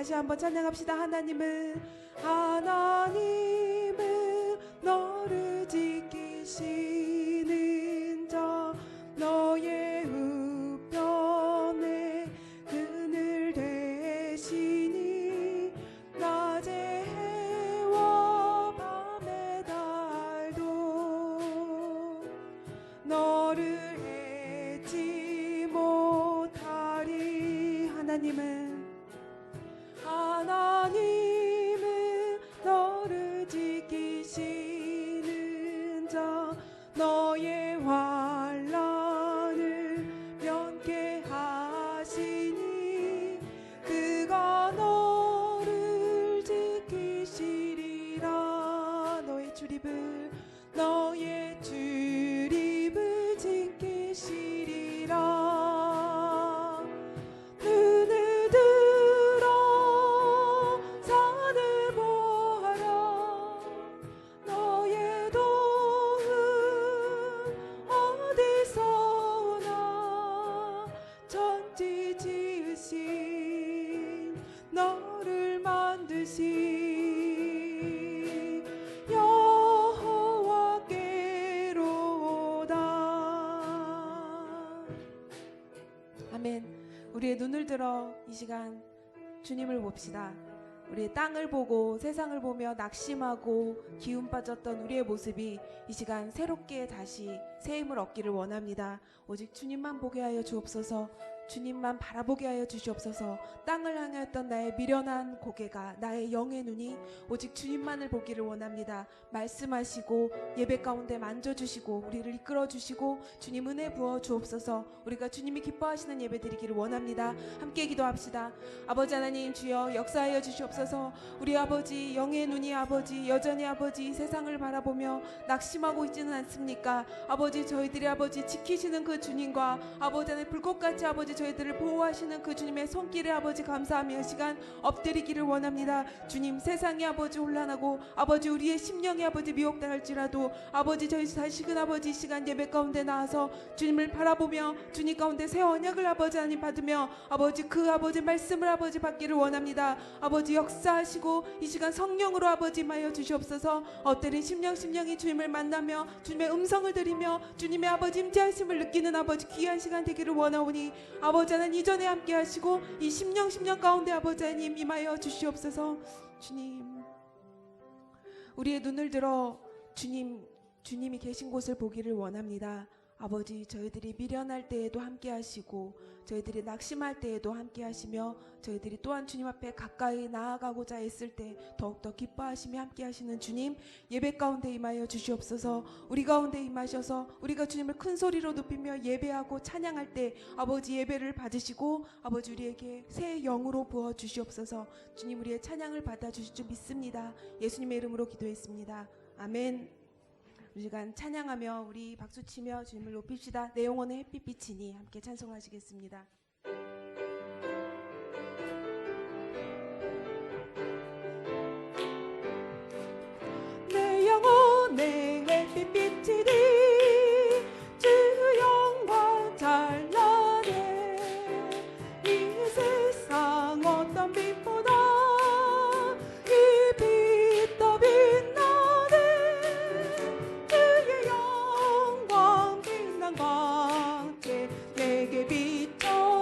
다시 한번 찬양합시다. 하나님은 너를 지키시는 자, 너의 우편에 그늘 되시니 낮의 해와 밤의 달도 너를 잊지 못하리. 하나님은 너를 지키시는 자, 너의 환난을 면케하시니 그가 너를 지키시리라. 너의 출입을 지키시리라. 눈을 들어 산을 보아라. 너의 도움 어디서 오나. 천지 지으신 너를 만드신 여호와께로다. 아멘. 우리의 눈을 들어 이 시간 주님을 봅시다. 우리의 땅을 보고 세상을 보며 낙심하고 기운 빠졌던 우리의 모습이 이 시간 새롭게 다시 새 힘을 얻기를 원합니다. 오직 주님만 보게 하여 주옵소서. 주님만 바라보게 하여 주시옵소서. 땅을 향하였던 나의 미련한 고개가, 나의 영의 눈이 오직 주님만을 보기를 원합니다. 말씀하시고 예배 가운데 만져주시고 우리를 이끌어주시고 주님 은혜 부어 주옵소서. 우리가 주님이 기뻐하시는 예배 드리기를 원합니다. 함께 기도합시다. 아버지 하나님, 주여 역사하여 주시옵소서. 우리 아버지, 영의 눈이 아버지 여전히 아버지 이 세상을 바라보며 낙심하고 있지는 않습니까? 아버지, 저희들이 아버지 지키시는 그 주님과 아버지 하나님 불꽃같이 아버지 저희들을 보호하시는 그 주님의 손길에 아버지 감사하며 시간 엎드리기를 원합니다. 주님, 세상이 아버지 혼란하고 아버지 우리의 심령이 아버지 미혹당할지라도 아버지 저희 다시금 아버지 이 시간 예배 가운데 나와서 주님을 바라보며 주님 가운데 새 언약을 아버지 하나님 받으며 아버지 그 아버지 말씀을 아버지 받기를 원합니다. 아버지 역사하시고 이 시간 성령으로 아버지 임하여 주시옵소서. 엎드린 심령이 주님을 만나며 주님의 음성을 들으며 주님의 아버지 임재하심을 느끼는 아버지 귀한 시간 되기를 원하오니 아버지 하나님 이전에 함께 하시고 이 심령 가운데 아버지 하나님 임하여 주시옵소서. 주님, 우리의 눈을 들어 주님이 계신 곳을 보기를 원합니다. 아버지, 저희들이 미련할 때에도 함께 하시고 저희들이 낙심할 때에도 함께 하시며 저희들이 또한 주님 앞에 가까이 나아가고자 했을 때 더욱더 기뻐하시며 함께 하시는 주님, 예배 가운데 임하여 주시옵소서. 우리 가운데 임하셔서 우리가 주님을 큰 소리로 높이며 예배하고 찬양할 때 아버지 예배를 받으시고 아버지 우리에게 새 영으로 부어 주시옵소서. 주님, 우리의 찬양을 받아주실 줄 믿습니다. 예수님의 이름으로 기도했습니다. 아멘. 이 시간 찬양하며 우리 박수치며 주님을 높입시다. 내 영혼의 햇빛비치니 함께 찬송하시겠습니다. 내 영혼의 햇빛비치니 주 영광 찬란해. 이 세상 어떤 빛보다 이 빛 더 빛나네. 주의 영광 빛난 광채 내게 비춰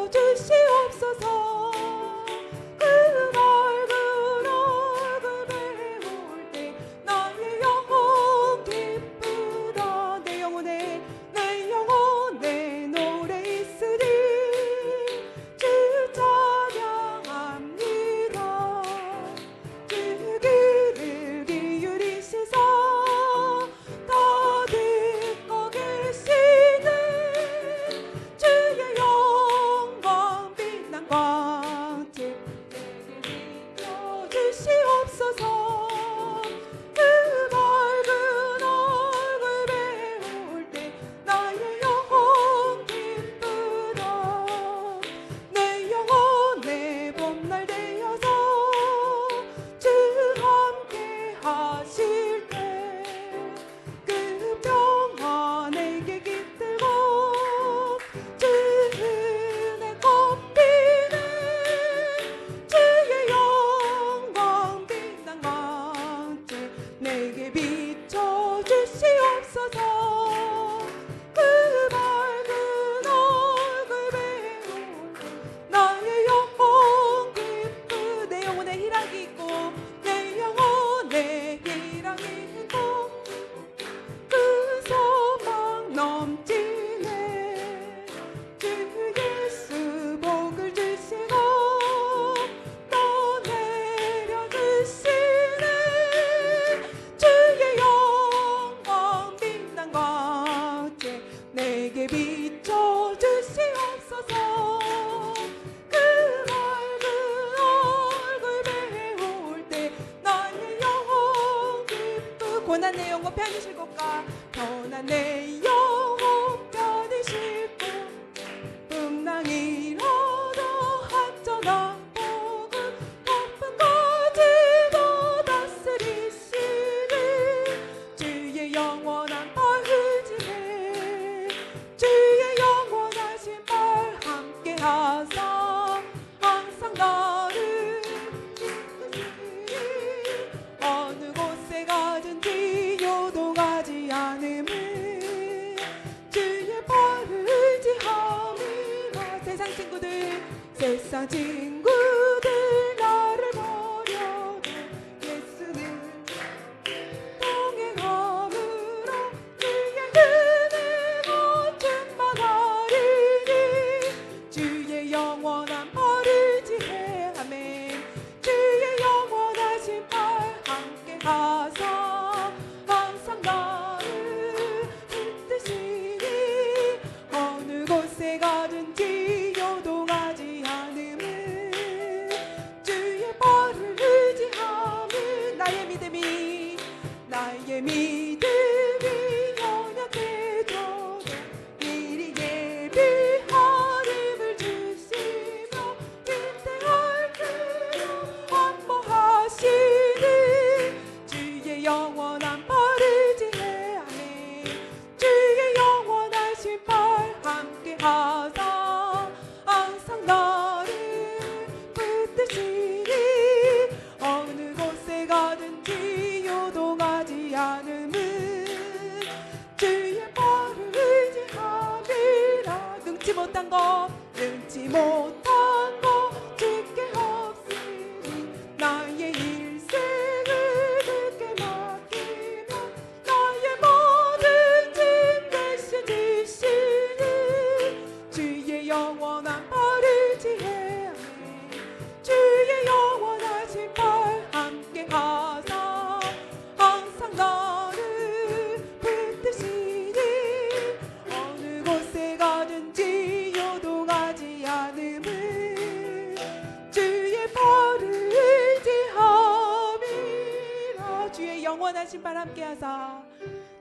영원하신 팔 함께하사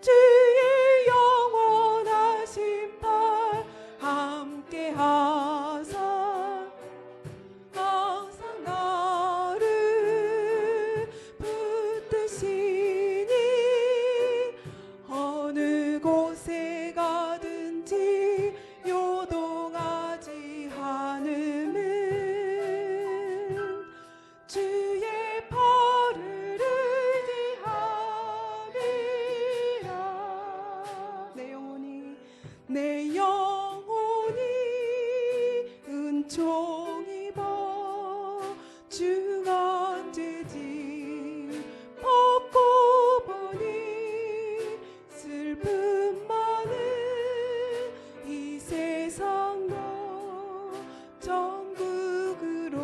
주의 영원하신 팔 함께하사 항상 나를 붙드시니 어느 곳에 가든지 요동하지 않음은 주의 팔을 의지함이라. 내 영혼이 은총 입어 중한 죄짐 벗고 보니 슬픔 많은 이 세상도 천국으로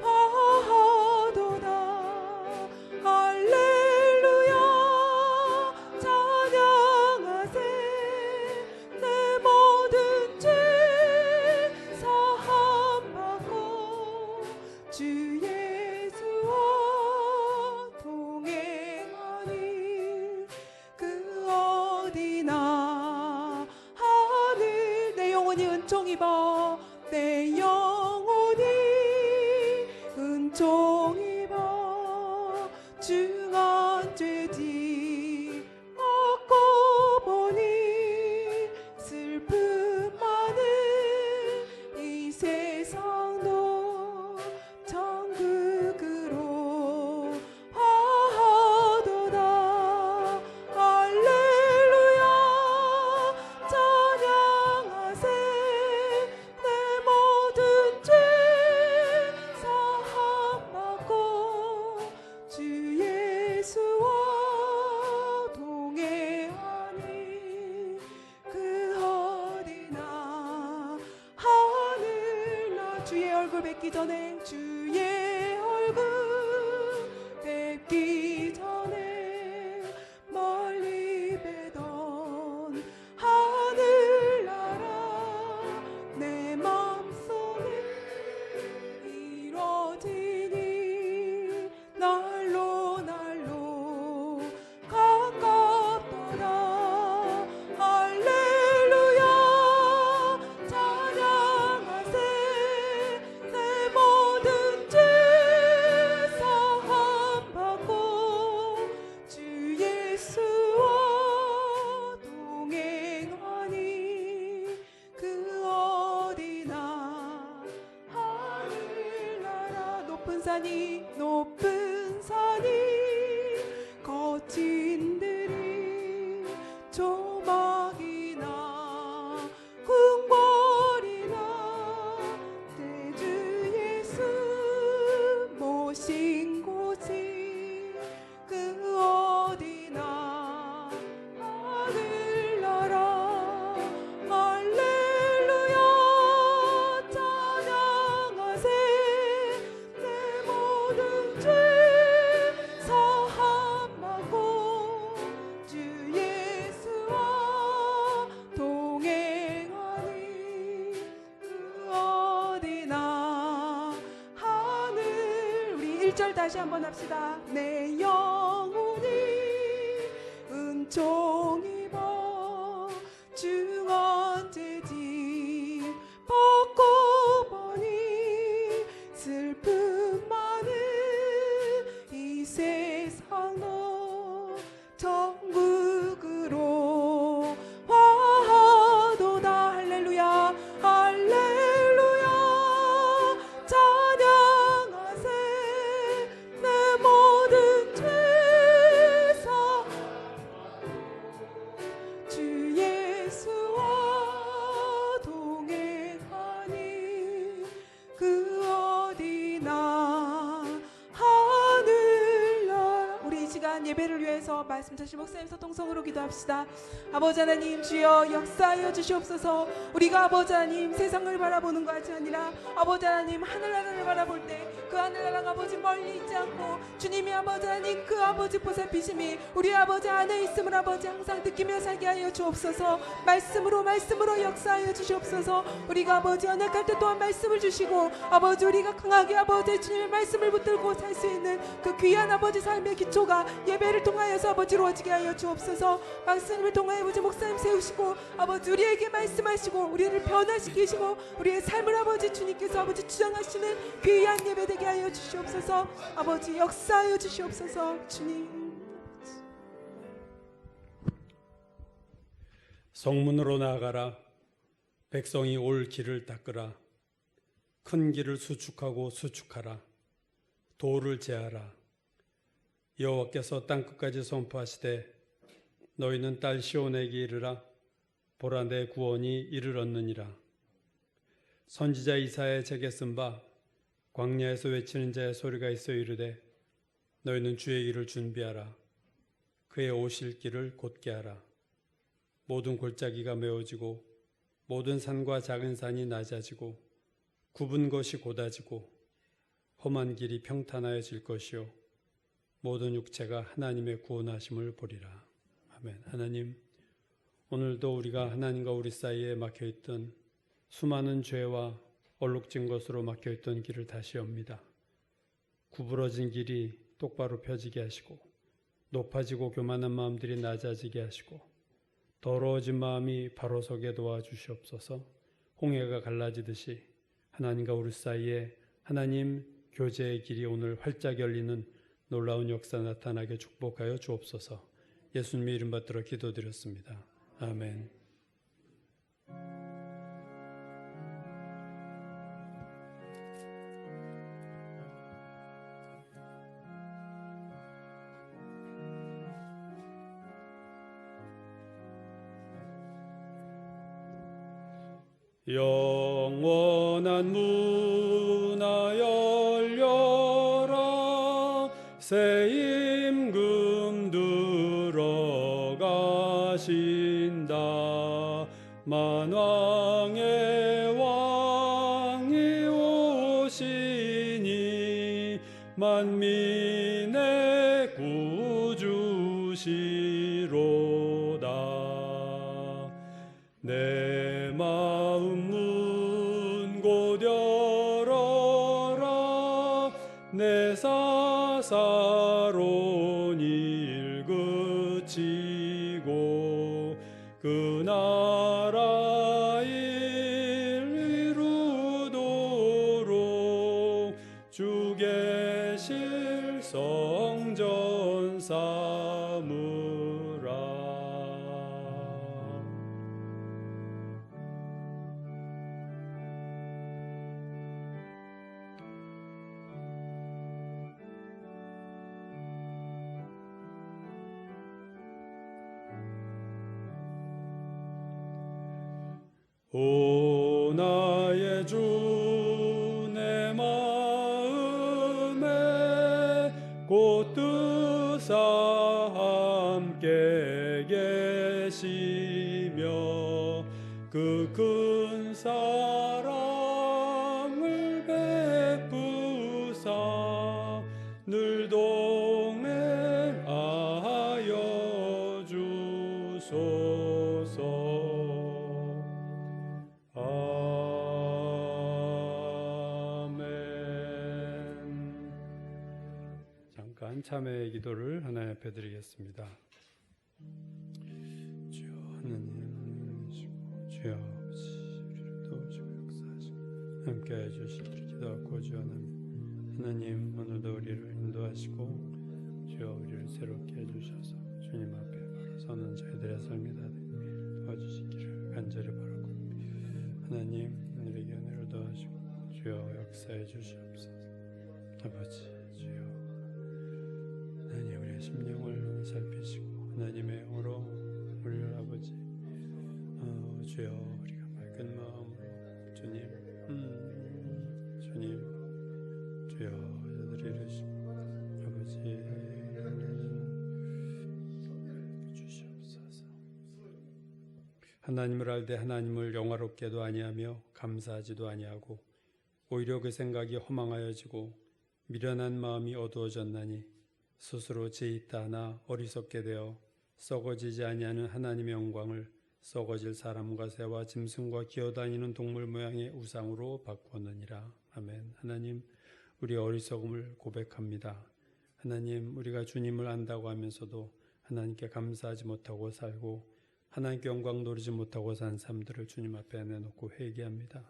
화하도다. 할렐루야 찬양하세. 내 모든 죄 사함받고 주 예수와 동행하니 그 어디나 하늘. 내 영혼이 은총 입어 내 영혼이 은총 입어 중한 죄짐 얻고 보니 슬픔 많은 이 세상도 천국으로 화하도다. 할렐루야 찬양하세. 내 모든 죄 사함받고 주 예수와 동행하니 그 어디나 하늘나. 주의 얼굴 뵙기 전에 주의 얼굴 뵙기 전에 멀리 뵈던 하늘나라 내 맘속에 이뤄지니 날로 날로 가깝도다. 할렐루야 찬양하세. 내 모든 죄 사함받고 주 예수와 동행하니 그 어디나 하늘나라. 높은 산이 거친 들이 조막이나 궁궐이나 내 주 예수 모신 곳이 그 어디나 하늘나라. 할렐루야 찬양하세. 내 모든 죄 사함받고 주 예수와 동행하니 그 어디나 하늘. 우리 1절 다시 한번 합시다. 내 영혼이 은총 입어 중한 죄짐 벗고 보니 슬픔 많은 이 세상도 천국으로 화하도다. 할렐루야 할렐루야 찬양하세. 내 모든 죄 사 주 예수와 동행하니 그 어디나 하늘나라. 우리 이 시간 예배를 위해서 말씀 자신 목사님 소통성으로 기도합시다. 아버지 하나님 주여 역사하여 주시옵소서. 우리가 아버지 하나님 세상을 바라보는 것이 아니라 아버지 하나님 하늘나라를 바라볼 때 그 하늘나라가 아버지 멀리 있지 않고 주님이 아버지 하나님 그 아버지 보살피심이 우리 아버지 안에 있음을 아버지 항상 느끼며 살게 하여 주옵소서. 말씀으로 역사하여 주시옵소서. 우리가 아버지 언약할 때 또한 말씀을 주시고 아버지 우리가 강하게 아버지 주님의 말씀을 붙들고 살 수 있는 그 귀한 아버지 삶의 기초가 예배를 통하여서 아버지 이루어지게 하여 주옵소서. 박사님을 통하여 아버지 목사님 세우시고 아버지 우리에게 말씀하시고 우리를 변화시키시고 우리의 삶을 아버지 주님께서 아버지 주장하시는 귀한 예배 되게 하여 주시옵소서. 아버지 역사하여 주시옵소서. 주님. 성문으로 나아가라. 백성이 올 길을 닦으라. 큰 길을 수축하고 수축하라. 도를 제하라. 여호와께서 땅끝까지 선포하시되 너희는 딸 시온에게 이르라. 보라 내 구원이 이를 얻느니라. 선지자 이사야의 책에 쓴 바 광야에서 외치는 자의 소리가 있어 이르되 너희는 주의 길을 준비하라. 그의 오실 길을 곧게 하라. 모든 골짜기가 메워지고 모든 산과 작은 산이 낮아지고 굽은 것이 곧아지고 험한 길이 평탄하여질 것이요 모든 육체가 하나님의 구원하심을 보리라. 아멘. 하나님, 오늘도 우리가 하나님과 우리 사이에 막혀있던 수많은 죄와 얼룩진 것으로 막혀있던 길을 다시 엽니다. 구부러진 길이 똑바로 펴지게 하시고 높아지고 교만한 마음들이 낮아지게 하시고 더러워진 마음이 바로 서게 도와주시옵소서. 홍해가 갈라지듯이 하나님과 우리 사이에 하나님 교제의 길이 오늘 활짝 열리는 놀라운 역사 나타나게 축복하여 주옵소서. 예수님의 이름 받들어 기도드렸습니다. 아멘. 영원한 문아 열려라. 새 임금 들어가신다. 만왕의 왕이 오시니 만민의 구주시로다. 내 마음 문 곧 열어라. 내 사사로운 일 그치고 그 나라 일 이루도록 주 계실 성전 삼으라. 오 나의 주 내 마음에 곧 뜨사 함께 계시며 그 큰 사랑을 베푸사 늘 동행하여 주소서. 잠깐 참회의 기도를 하나님 앞에 드리겠습니다. 주여 하나님, 주여 아버지, 우리를 도우시고 역사하시고 함께해 주시기를 기도하고, 주여 하나님 오늘도 우리를 인도하시고 주여 우리를 새롭게 해주셔서 주님 앞에 바로 서는 저희들의 삶이 다 되게 도와주시기를 간절히 바라고, 하나님 우리에게 은혜를 더하시고 주여 역사해 주시옵소서. 아버지 주여 하나님 우리의 심령을 살피시고 하나님의 영으로 우리를 아버지 주여 우리가 맑은 마음으로 주님 주여 저들이 이르시고 아버지 주시옵소서. 하나님을 알되 하나님을 영화롭게도 아니하며 감사하지도 아니하고 오히려 그 생각이 허망하여지고 미련한 마음이 어두워졌나니 스스로 죄있다 하나 어리석게 되어 썩어지지 아니하는 하나님의 영광을 썩어질 사람과 새와 짐승과 기어다니는 동물 모양의 우상으로 바꾸었느니라. 아멘. 하나님 우리 어리석음을 고백합니다. 하나님, 우리가 주님을 안다고 하면서도 하나님께 감사하지 못하고 살고 하나님께 영광 돌리지 못하고 산 삶들을 주님 앞에 내놓고 회개합니다.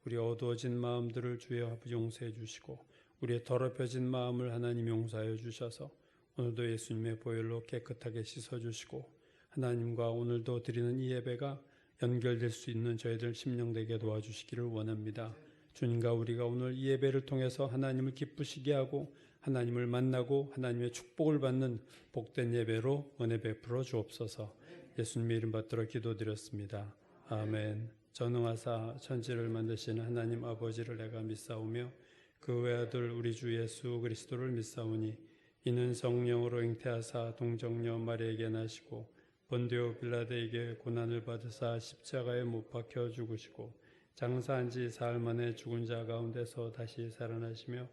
우리 어두워진 마음들을 주의 아버지 용서해 주시고 우리의 더럽혀진 마음을 하나님 용서하여 주셔서 오늘도 예수님의 보혈로 깨끗하게 씻어주시고 하나님과 오늘도 드리는 이 예배가 연결될 수 있는 저희들 심령 되게 도와주시기를 원합니다. 주님과 우리가 오늘 이 예배를 통해서 하나님을 기쁘시게 하고 하나님을 만나고 하나님의 축복을 받는 복된 예배로 은혜 베풀어 주옵소서. 예수님의 이름 받들어 기도드렸습니다. 아멘. 전능하사 천지를 만드시는 하나님 아버지를 내가 믿사오며 그 외아들 우리 주 예수 그리스도를 믿사오니 이는 성령으로 잉태하사 동정녀 마리에게 나시고 본디오 빌라도에게 고난을 받으사 십자가에 못 박혀 죽으시고 장사한 지 사흘 만에 죽은 자 가운데서 다시 살아나시며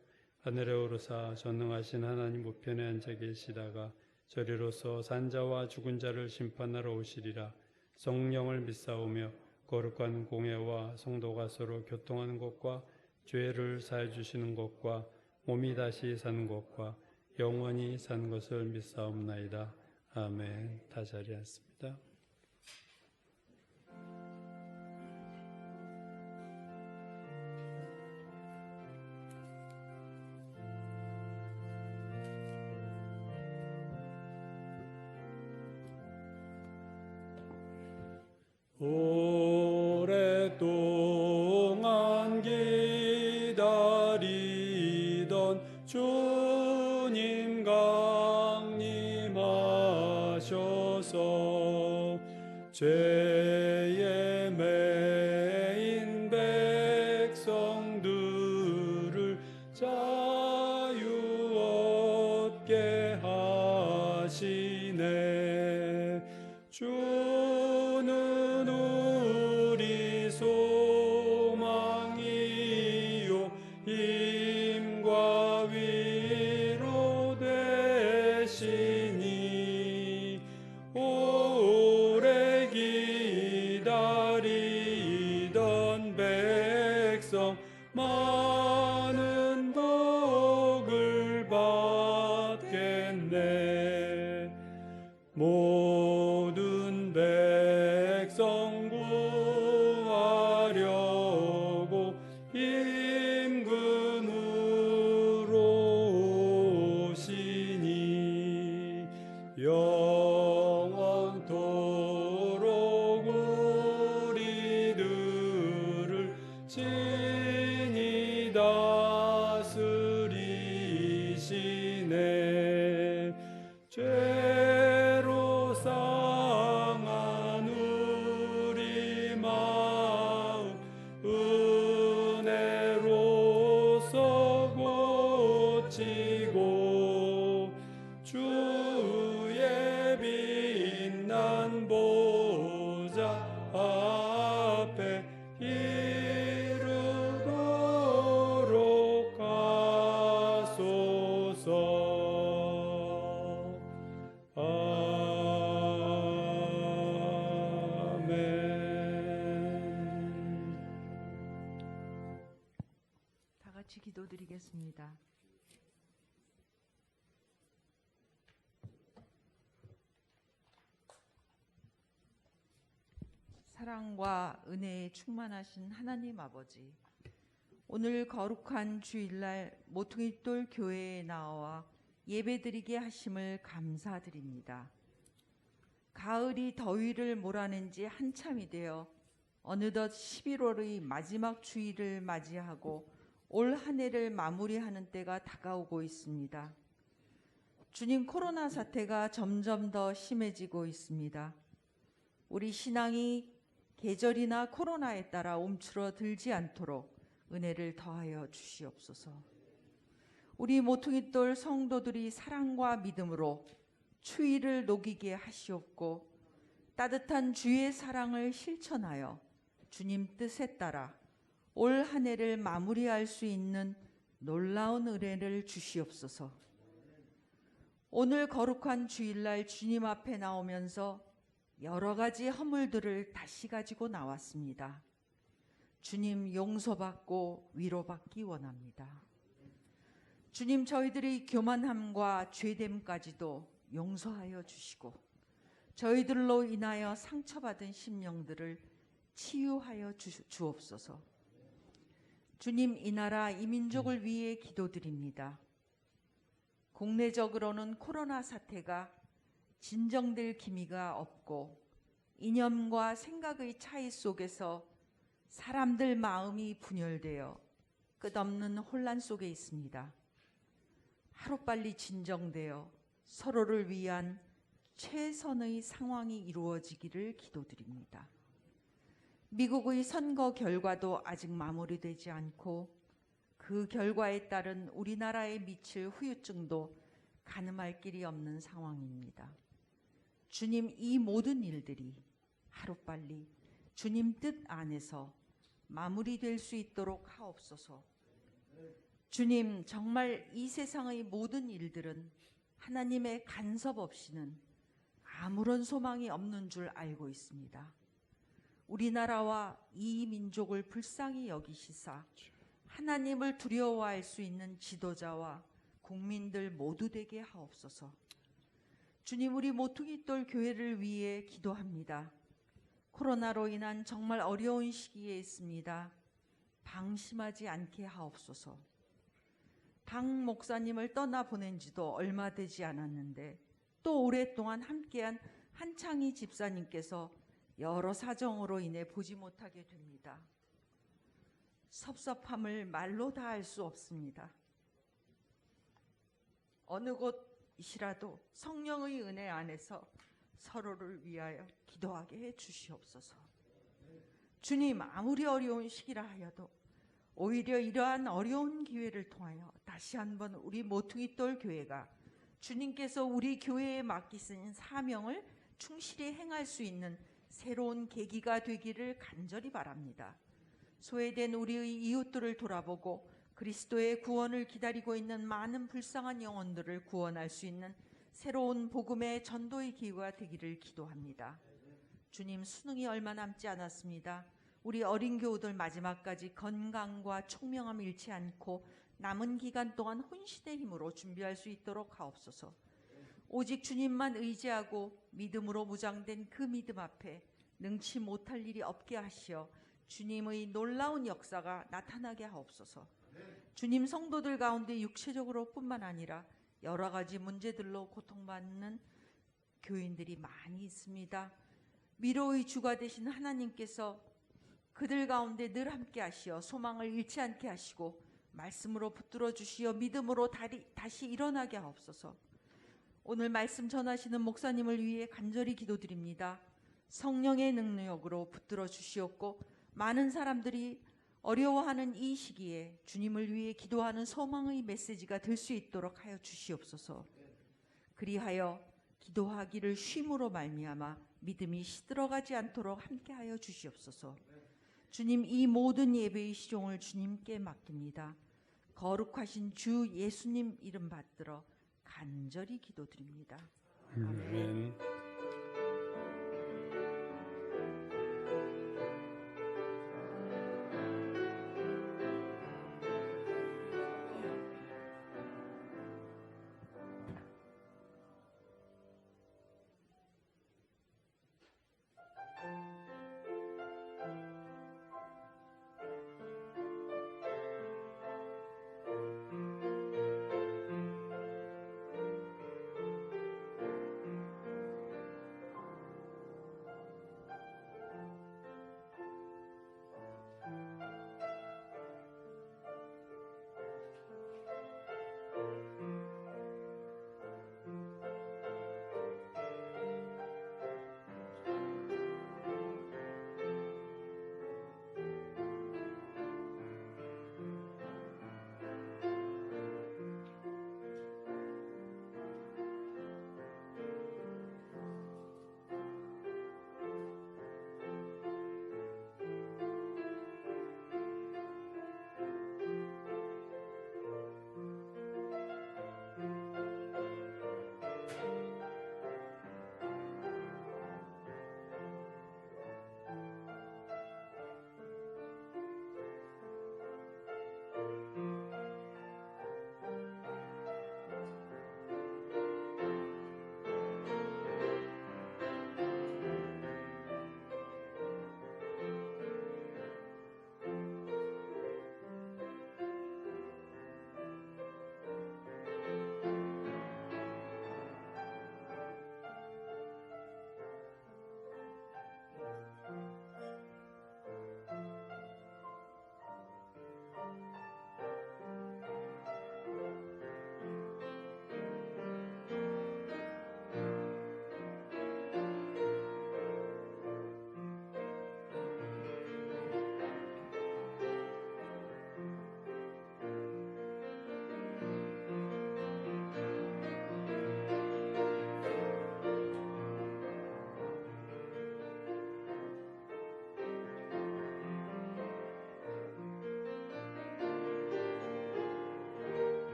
하늘에 오르사 전능하신 하나님 우편에 앉아 계시다가 저리로서 산자와 죽은 자를 심판하러 오시리라. 성령을 믿사오며 거룩한 공예와 성도가 서로 교통하는 것과 죄를 사해 주시는 것과 몸이 다시 사는 것과 영원히 산 것을 믿사옵나이다. 아멘. 다 자리에 앉습니다. 오랫동안 기다리던 주님 강림하셔서 죄에 매인 백성들을 자유 얻게 하시네. 주는 우리 소망이요 힘과 위로 되시니 오래 기다리던 백성 많은 복을 받겠네. 모든 백성 구하려고 임금으로 오시니 영원토록 우리들을 친히 다스리시네. 죄로 상한 우리 마음 은혜로서 고치고 주의 빛난 보좌 앞에 이르도록 하소서. 아멘. 다 같이 기도드리겠습니다. 사랑과 은혜에 충만하신 하나님 아버지, 오늘 거룩한 주일날 모퉁이돌 교회에 나와 예배드리게 하심을 감사드립니다. 가을이 더위를 몰아낸 지 한참이 되어 어느덧 11월의 마지막 주일을 맞이하고 올 한 해를 마무리하는 때가 다가오고 있습니다. 주님, 코로나 사태가 점점 더 심해지고 있습니다. 우리 신앙이 계절이나 코로나에 따라 움츠러들지 않도록 은혜를 더하여 주시옵소서. 우리 모퉁이돌 성도들이 사랑과 믿음으로 추위를 녹이게 하시옵고 따뜻한 주의 사랑을 실천하여 주님 뜻에 따라 올 한 해를 마무리할 수 있는 놀라운 은혜를 주시옵소서. 오늘 거룩한 주일날 주님 앞에 나오면서 여러 가지 허물들을 다시 가지고 나왔습니다. 주님, 용서받고 위로받기 원합니다. 주님, 저희들의 교만함과 죄됨까지도 용서하여 주시고 저희들로 인하여 상처받은 심령들을 치유하여 주옵소서. 주님, 이 나라 이 민족을 위해 기도드립니다. 국내적으로는 코로나 사태가 진정될 기미가 없고 이념과 생각의 차이 속에서 사람들 마음이 분열되어 끝없는 혼란 속에 있습니다. 하루빨리 진정되어 서로를 위한 최선의 상황이 이루어지기를 기도드립니다. 미국의 선거 결과도 아직 마무리되지 않고 그 결과에 따른 우리나라에 미칠 후유증도 가늠할 길이 없는 상황입니다. 주님, 이 모든 일들이 하루빨리 주님 뜻 안에서 마무리될 수 있도록 하옵소서. 주님, 정말 이 세상의 모든 일들은 하나님의 간섭 없이는 아무런 소망이 없는 줄 알고 있습니다. 우리나라와 이 민족을 불쌍히 여기시사 하나님을 두려워할 수 있는 지도자와 국민들 모두 되게 하옵소서. 주님, 우리 모퉁이돌 교회를 위해 기도합니다. 코로나로 인한 정말 어려운 시기에 있습니다. 방심하지 않게 하옵소서. 당 목사님을 떠나보낸 지도 얼마 되지 않았는데 또 오랫동안 함께한 한창희 집사님께서 여러 사정으로 인해 보지 못하게 됩니다. 섭섭함을 말로 다 할 수 없습니다. 어느 곳이라도 성령의 은혜 안에서 서로를 위하여 기도하게 해 주시옵소서. 주님, 아무리 어려운 시기라 하여도 오히려 이러한 어려운 기회를 통하여 다시 한번 우리 모퉁이돌 교회가 주님께서 우리 교회에 맡기신 사명을 충실히 행할 수 있는 새로운 계기가 되기를 간절히 바랍니다. 소외된 우리의 이웃들을 돌아보고 그리스도의 구원을 기다리고 있는 많은 불쌍한 영혼들을 구원할 수 있는 새로운 복음의 전도의 기회가 되기를 기도합니다. 주님, 수능이 얼마 남지 않았습니다. 우리 어린 교우들 마지막까지 건강과 총명함을 잃지 않고 남은 기간 동안 혼신의 힘으로 준비할 수 있도록 하옵소서. 오직 주님만 의지하고 믿음으로 무장된 그 믿음 앞에 능치 못할 일이 없게 하시어 주님의 놀라운 역사가 나타나게 하옵소서. 주님, 성도들 가운데 육체적으로 뿐만 아니라 여러 가지 문제들로 고통받는 교인들이 많이 있습니다. 위로의 주가 되신 하나님께서 그들 가운데 늘 함께 하시어 소망을 잃지 않게 하시고 말씀으로 붙들어 주시어 믿음으로 다시 일어나게 하옵소서. 오늘 말씀 전하시는 목사님을 위해 간절히 기도드립니다. 성령의 능력으로 붙들어 주시옵고 많은 사람들이 어려워하는 이 시기에 주님을 위해 기도하는 소망의 메시지가 될 수 있도록 하여 주시옵소서. 그리하여 기도하기를 쉼으로 말미암아 믿음이 시들어가지 않도록 함께하여 주시옵소서. 주님, 이 모든 예배의 시종을 주님께 맡깁니다. 거룩하신 주 예수님 이름 받들어 간절히 기도드립니다. 아멘.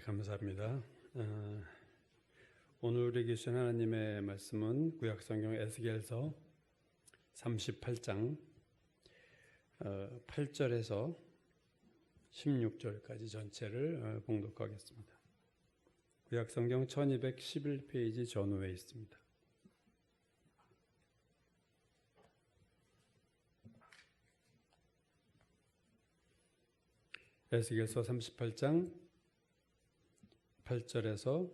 감사합니다. 오늘 우리에게 주신 하나님의 말씀은 구약성경 에스겔서 38장 8절에서 16절까지 전체를 봉독하겠습니다. 구약성경 1211페이지 전후에 있습니다. 에스겔서 38장 8절에서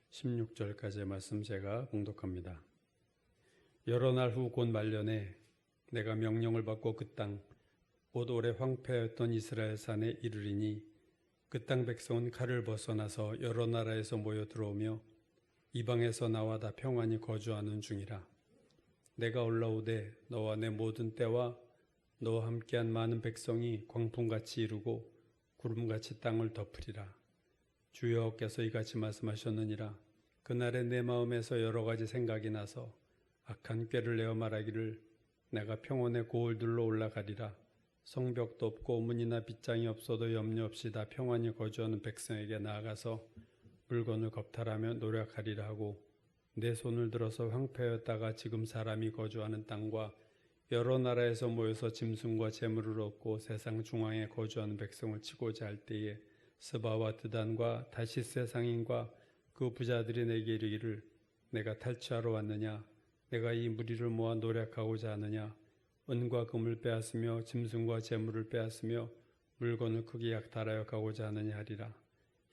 16절까지의 말씀 제가 봉독합니다. 여러 날 후 곧 말년에 내가 명령을 받고 그 땅 곧 오래 황폐하였던 이스라엘 산에 이르리니 그 땅 백성은 칼을 벗어나서 여러 나라에서 모여 들어오며 이방에서 나와 다 평안히 거주하는 중이라. 내가 올라오되 너와 내 모든 때와 너와 함께한 많은 백성이 광풍같이 이루고 구름같이 땅을 덮으리라. 주 여호와께서 이같이 말씀하셨느니라. 그날에 내 마음에서 여러 가지 생각이 나서 악한 꾀를 내어 말하기를 내가 평온의 고을들로 올라가리라. 성벽도 없고 문이나 빗장이 없어도 염려 없이 다 평안히 거주하는 백성에게 나아가서 물건을 겁탈하며 노력하리라 하고 내 손을 들어서 황폐하였다가 지금 사람이 거주하는 땅과 여러 나라에서 모여서 짐승과 재물을 얻고 세상 중앙에 거주하는 백성을 치고자 할 때에 스바와 드단과 다시스의 상인과 그 부자들이 내게 이르기를 내가 탈취하러 왔느냐? 내가 이 무리를 모아 노력하고자 하느냐? 은과 금을 빼앗으며 짐승과 재물을 빼앗으며 물건을 크게 약탈하여 가고자 하느냐 하리라.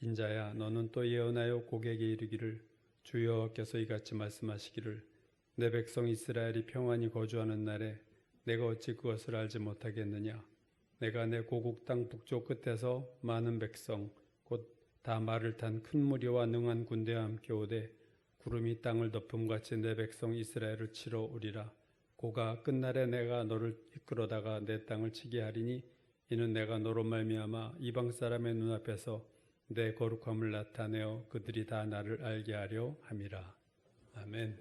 인자야, 너는 또 예언하여 고객에게 이르기를 주 여호와께서 이같이 말씀하시기를 내 백성 이스라엘이 평안히 거주하는 날에 내가 어찌 그것을 알지 못하겠느냐? 내가 내 고국 땅 북쪽 끝에서 많은 백성 곧 다 말을 탄 큰 무리와 능한 군대와 함께 오되 구름이 땅을 덮음같이 내 백성 이스라엘을 치러 오리라. 고가 끝날에 내가 너를 이끌어다가 내 땅을 치게 하리니 이는 내가 너로 말미암아 이방 사람의 눈앞에서 내 거룩함을 나타내어 그들이 다 나를 알게 하려 함이라. 아멘.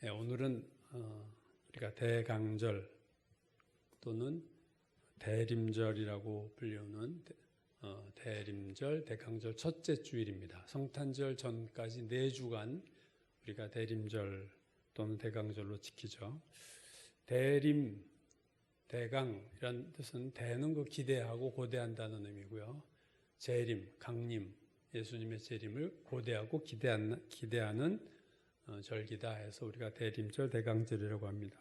네, 오늘은 우리가 대강절 또는 대림절이라고 불리우는 대림절, 대강절 첫째 주일입니다. 성탄절 전까지 4주간 우리가 대림절 또는 대강절로 지키죠. 대림, 대강이란 뜻은 대는 그 기대하고 고대한다는 의미고요. 재림, 강림, 예수님의 재림을 고대하고 기대하는 절기다 해서 우리가 대림절, 대강절이라고 합니다.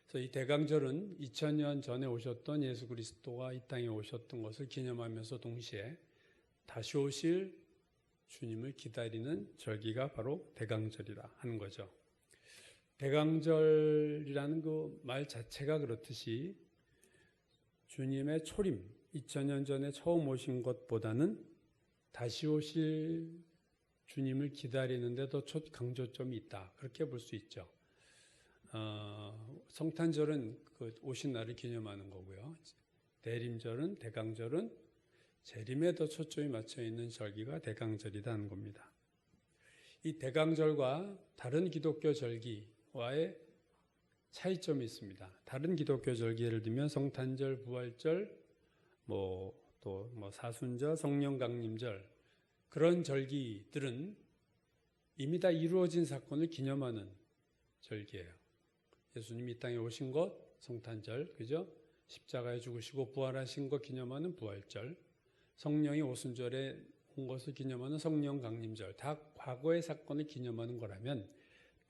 그래서 이 대강절은 2000년 전에 오셨던 예수 그리스도가 이 땅에 오셨던 것을 기념하면서 동시에 다시 오실 주님을 기다리는 절기가 바로 대강절이라 하는 거죠. 대강절이라는 그 말 자체가 그렇듯이 주님의 초림, 2000년 전에 처음 오신 것보다는 다시 오실 주님을 기다리는 데 더 강조점이 있다. 그렇게 볼 수 있죠. 성탄절은 그 오신 날을 기념하는 거고요. 대림절은, 대강절은 재림에 더 초점이 맞춰 있는 절기가 대강절이라는 겁니다. 이 대강절과 다른 기독교 절기와의 차이점이 있습니다. 다른 기독교 절기 예를 들면 성탄절, 부활절, 또 사순절, 성령 강림절 그런 절기들은 이미 다 이루어진 사건을 기념하는 절기예요. 예수님이 이 땅에 오신 것 성탄절, 그죠? 십자가에 죽으시고 부활하신 것 기념하는 부활절, 성령이 오순절에 온 것을 기념하는 성령 강림절, 다 과거의 사건을 기념하는 거라면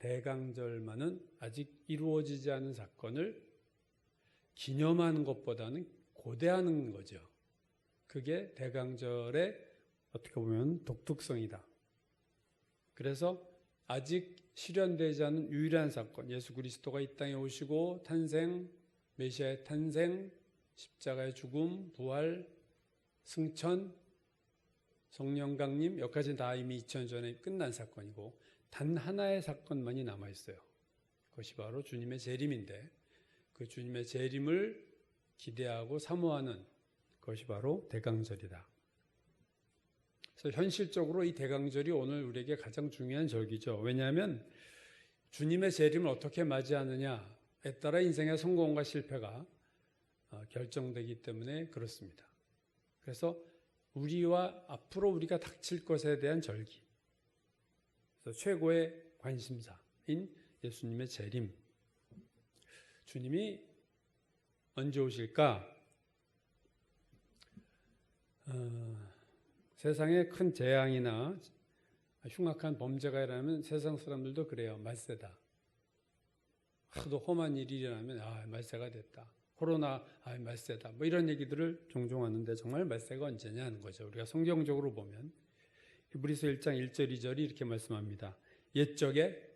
대강절만은 아직 이루어지지 않은 사건을 기념하는 것보다는 고대하는 거죠. 그게 대강절의 어떻게 보면 독특성이다. 그래서 아직 실현되지 않은 유일한 사건, 예수 그리스도가 이 땅에 오시고 탄생, 메시아의 탄생, 십자가의 죽음, 부활, 승천, 성령 강림 여기까지는 다 이미 2000년 전에 끝난 사건이고 단 하나의 사건만이 남아있어요. 그것이 바로 주님의 재림인데 그 주님의 재림을 기대하고 사모하는 것이 바로 대강절이다. 그래서 현실적으로 이 대강절이 오늘 우리에게 가장 중요한 절기죠. 왜냐하면 주님의 재림을 어떻게 맞이하느냐에 따라 인생의 성공과 실패가 결정되기 때문에 그렇습니다. 그래서 우리와 앞으로 우리가 닥칠 것에 대한 절기, 그래서 최고의 관심사인 예수님의 재림, 주님이 언제 오실까? 세상에 큰 재앙이나 흉악한 범죄가 일어나면 세상 사람들도 그래요. 말세다. 하도 험한 일이 일어나면 말세가 됐다. 코로나 말세다. 뭐 이런 얘기들을 종종 하는데 정말 말세가 언제냐 하는 거죠. 우리가 성경적으로 보면 히브리서 1장 1절 2절이 이렇게 말씀합니다. 옛적에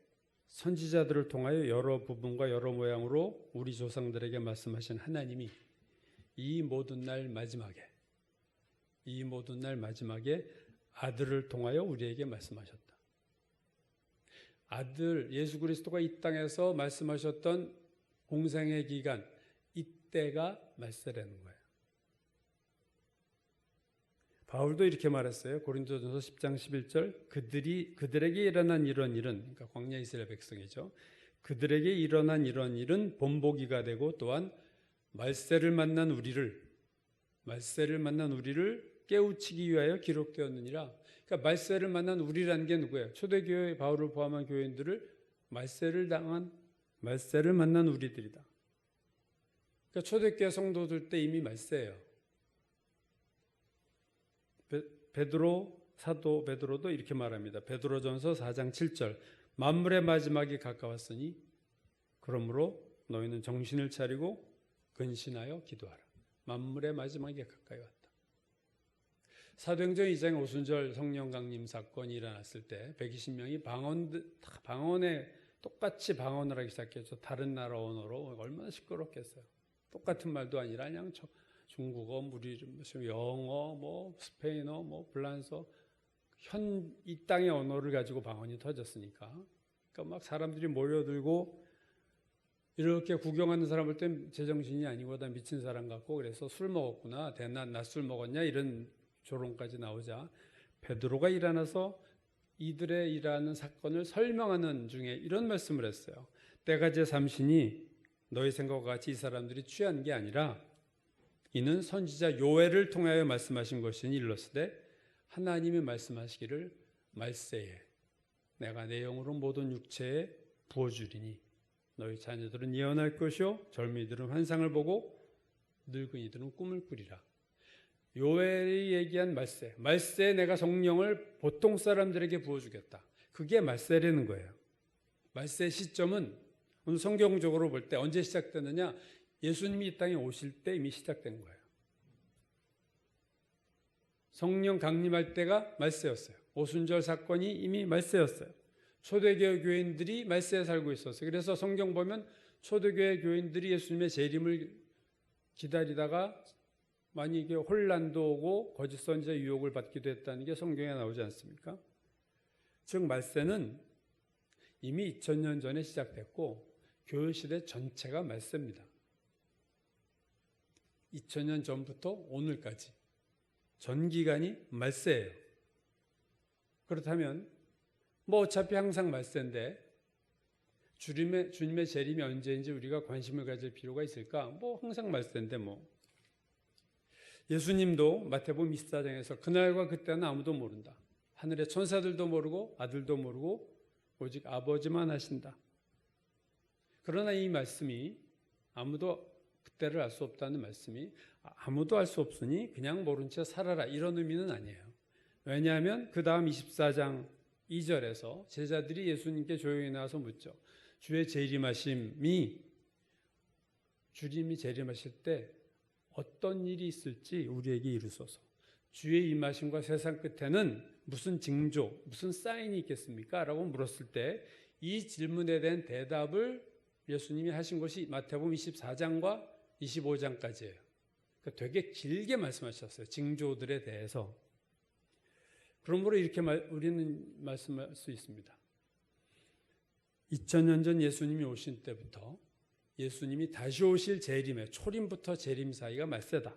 선지자들을 통하여 여러 부분과 여러 모양으로 우리 조상들에게 말씀하신 하나님이 이 모든 날 마지막에 아들을 통하여 우리에게 말씀하셨다. 아들 예수 그리스도가 이 땅에서 말씀하셨던 공생의 기간, 이때가 말세라는 거예요. 바울도 이렇게 말했어요. 고린도전서 10장 11절 그들에게 일어난 이런 일은, 그러니까 광야 이스라엘 백성이죠. 그들에게 일어난 이런 일은 본보기가 되고 또한 말세를 만난 우리를 깨우치기 위하여 기록되었느니라. 그러니까 말세를 만난 우리라는 게 누구예요? 초대교회 바울을 포함한 교인들을 말세를 만난 우리들이다. 그러니까 초대교회 성도들 때 이미 말세예요. 사도 베드로도 이렇게 말합니다. 베드로전서 4장 7절 만물의 마지막이 가까웠으니 그러므로 너희는 정신을 차리고 근신하여 기도하라. 만물의 마지막이 가까이 왔다. 사도행전 2장 오순절 성령 강림 사건이 일어났을 때 120명이 방언에 똑같이 방언을 하기 시작했죠. 다른 나라 언어로. 얼마나 시끄럽겠어요. 똑같은 말도 아니라 그냥 중국어, 영어, 스페인어, 불란서, 이 땅의 언어를 가지고 방언이 터졌으니까. 그러니까 막 사람들이 모여들고 이렇게 구경하는 사람 볼 땐 제정신이 아니고 다 미친 사람 같고, 그래서 술 먹었구나, 낮술 먹었냐 이런 조롱까지 나오자 베드로가 일어나서 이들의 일하는 사건을 설명하는 중에 이런 말씀을 했어요. 때가 제 삼시니 너희 생각과 같이 이 사람들이 취한 게 아니라 이는 선지자 요엘을 통하여 말씀하신 것이니 일렀으되 하나님이 말씀하시기를 말세에 내가 내 영으로 모든 육체에 부어주리니 너희 자녀들은 예언할 것이요 젊은이들은 환상을 보고 늙은이들은 꿈을 꾸리라. 요엘이 얘기한 말세에 내가 성령을 보통 사람들에게 부어주겠다. 그게 말세라는 거예요. 말세 시점은 오늘 성경적으로 볼 때 언제 시작되느냐? 예수님이 이 땅에 오실 때 이미 시작된 거예요. 성령 강림할 때가 말세였어요. 오순절 사건이 이미 말세였어요. 초대교회 교인들이 말세에 살고 있었어요. 그래서 성경 보면 초대교회 교인들이 예수님의 재림을 기다리다가 많이 이게 혼란도 오고 거짓 선지자 유혹을 받기도 했다는 게 성경에 나오지 않습니까? 즉 말세는 이미 2000년 전에 시작됐고 교회 시대 전체가 말세입니다. 2000년 전부터 오늘까지 전 기간이 말세예요. 그렇다면 어차피 항상 말세인데 주님의 재림이 언제인지 우리가 관심을 가질 필요가 있을까? 항상 말세인데 예수님도 마태복음 24장에서 그날과 그때는 아무도 모른다. 하늘의 천사들도 모르고 아들도 모르고 오직 아버지만 아신다. 그러나 이 말씀이 아무도 그때를 알 수 없다는 말씀이 아무도 알 수 없으니 그냥 모른 채 살아라 이런 의미는 아니에요. 왜냐하면 그 다음 24장 2절에서 제자들이 예수님께 조용히 나와서 묻죠. 주님이 재림하실 때 어떤 일이 있을지 우리에게 이루소서. 주의 임하심과 세상 끝에는 무슨 징조, 무슨 사인이 있겠습니까? 라고 물었을 때 이 질문에 대한 대답을 예수님이 하신 것이 마태복음 24장과 25장까지예요. 그러니까 되게 길게 말씀하셨어요. 징조들에 대해서. 그러므로 이렇게 우리는 말씀할 수 있습니다. 2000년 전 예수님이 오신 때부터 예수님이 다시 오실 재림에 초림부터 재림 사이가 말세다.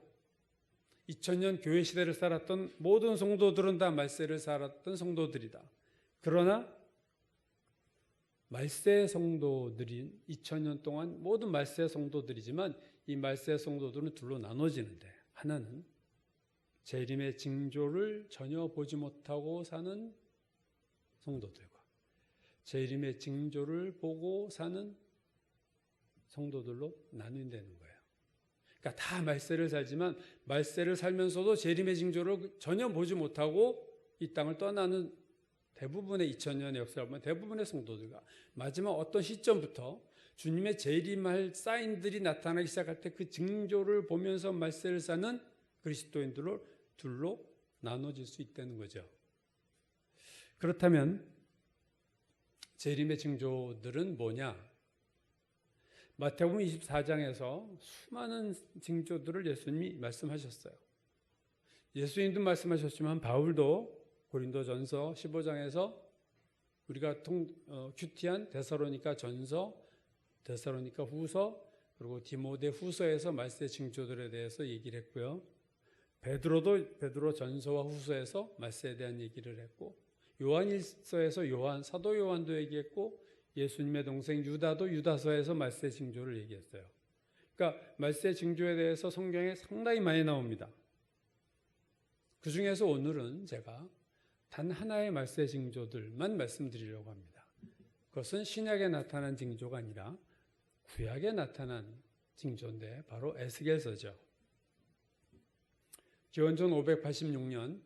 2000년 교회 시대를 살았던 모든 성도들은 다 말세를 살았던 성도들이다. 그러나 말세 성도들인 2000년 동안 모든 말세 성도들이지만 이 말세 성도들은 둘로 나눠지는데, 하나는 재림의 징조를 전혀 보지 못하고 사는 성도들과 재림의 징조를 보고 사는 성도들로 나눈다는 거예요. 그러니까 다 말세를 살지만 말세를 살면서도 재림의 징조를 전혀 보지 못하고 이 땅을 떠나는 대부분의 2000년의 역사를 보면 대부분의 성도들과 마지막 어떤 시점부터 주님의 재림할 사인들이 나타나기 시작할 때 그 징조를 보면서 말세를 사는 그리스도인들로 둘로 나눠질 수 있다는 거죠. 그렇다면 재림의 징조들은 뭐냐? 마태복음 24장에서 수많은 징조들을 예수님이 말씀하셨어요. 예수님도 말씀하셨지만 바울도 고린도전서 15장에서 우리가 큐티한 데살로니가 전서, 데살로니가 후서, 그리고 디모데 후서에서 말세 징조들에 대해서 얘기를 했고요. 베드로 전서와 후서에서 말세에 대한 얘기를 했고, 요한일서에서 사도 요한도 얘기했고, 예수님의 동생 유다도 유다서에서 말세 징조를 얘기했어요. 그러니까 말세 징조에 대해서 성경에 상당히 많이 나옵니다. 그 중에서 오늘은 제가 단 하나의 말세 징조들만 말씀드리려고 합니다. 그것은 신약에 나타난 징조가 아니라 구약에 나타난 징조인데 바로 에스겔서죠. 기원전 586년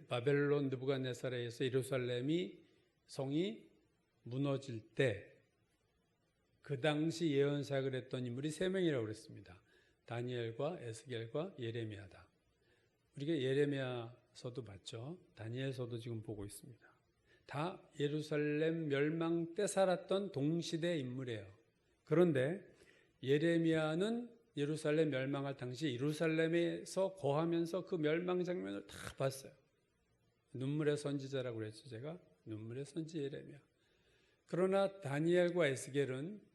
바벨론 느부갓네살에 의해서 예루살렘이 성이 무너질 때 그 당시 예언사역을 했던 인물이 3명이라고 그랬습니다. 다니엘과 에스겔과 예레미야다. 우리가 예레미야서도 봤죠. 다니엘서도 지금 보고 있습니다. 다 예루살렘 멸망 때 살았던 동시대 인물이에요. 그런데 예레미야는 예루살렘 멸망할 당시 예루살렘에서 거하면서 그 멸망 장면을 다 봤어요. 눈물의 선지자라고 그랬죠. 제가 눈물의 선지 예레미야. 그러나 다니엘과 에스겔은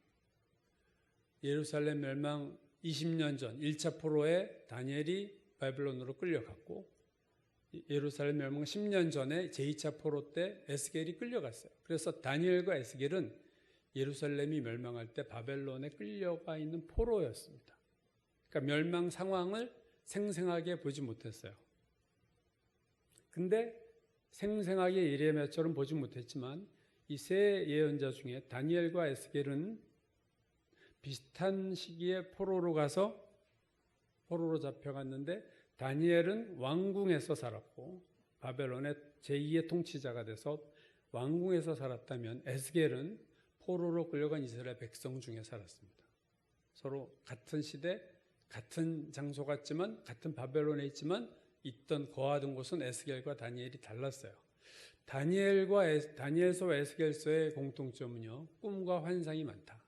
예루살렘 멸망 20년 전 1차 포로에 다니엘이 바벨론으로 끌려갔고, 예루살렘 멸망 10년 전에 제2차 포로 때 에스겔이 끌려갔어요. 그래서 다니엘과 에스겔은 예루살렘이 멸망할 때 바벨론에 끌려가 있는 포로였습니다. 그러니까 멸망 상황을 생생하게 보지 못했어요. 근데 생생하게 예레미야처럼 보지 못했지만 이 세 예언자 중에 다니엘과 에스겔은 비슷한 시기에 포로로 잡혀갔는데, 다니엘은 왕궁에서 살았고 바벨론의 제2의 통치자가 돼서 왕궁에서 살았다면 에스겔은 포로로 끌려간 이스라엘 백성 중에 살았습니다. 서로 같은 시대, 같은 장소 같지만, 같은 바벨론에 있지만 있던 거하던 곳은 에스겔과 다니엘이 달랐어요. 다니엘서와 에스겔서의 공통점은요, 꿈과 환상이 많다.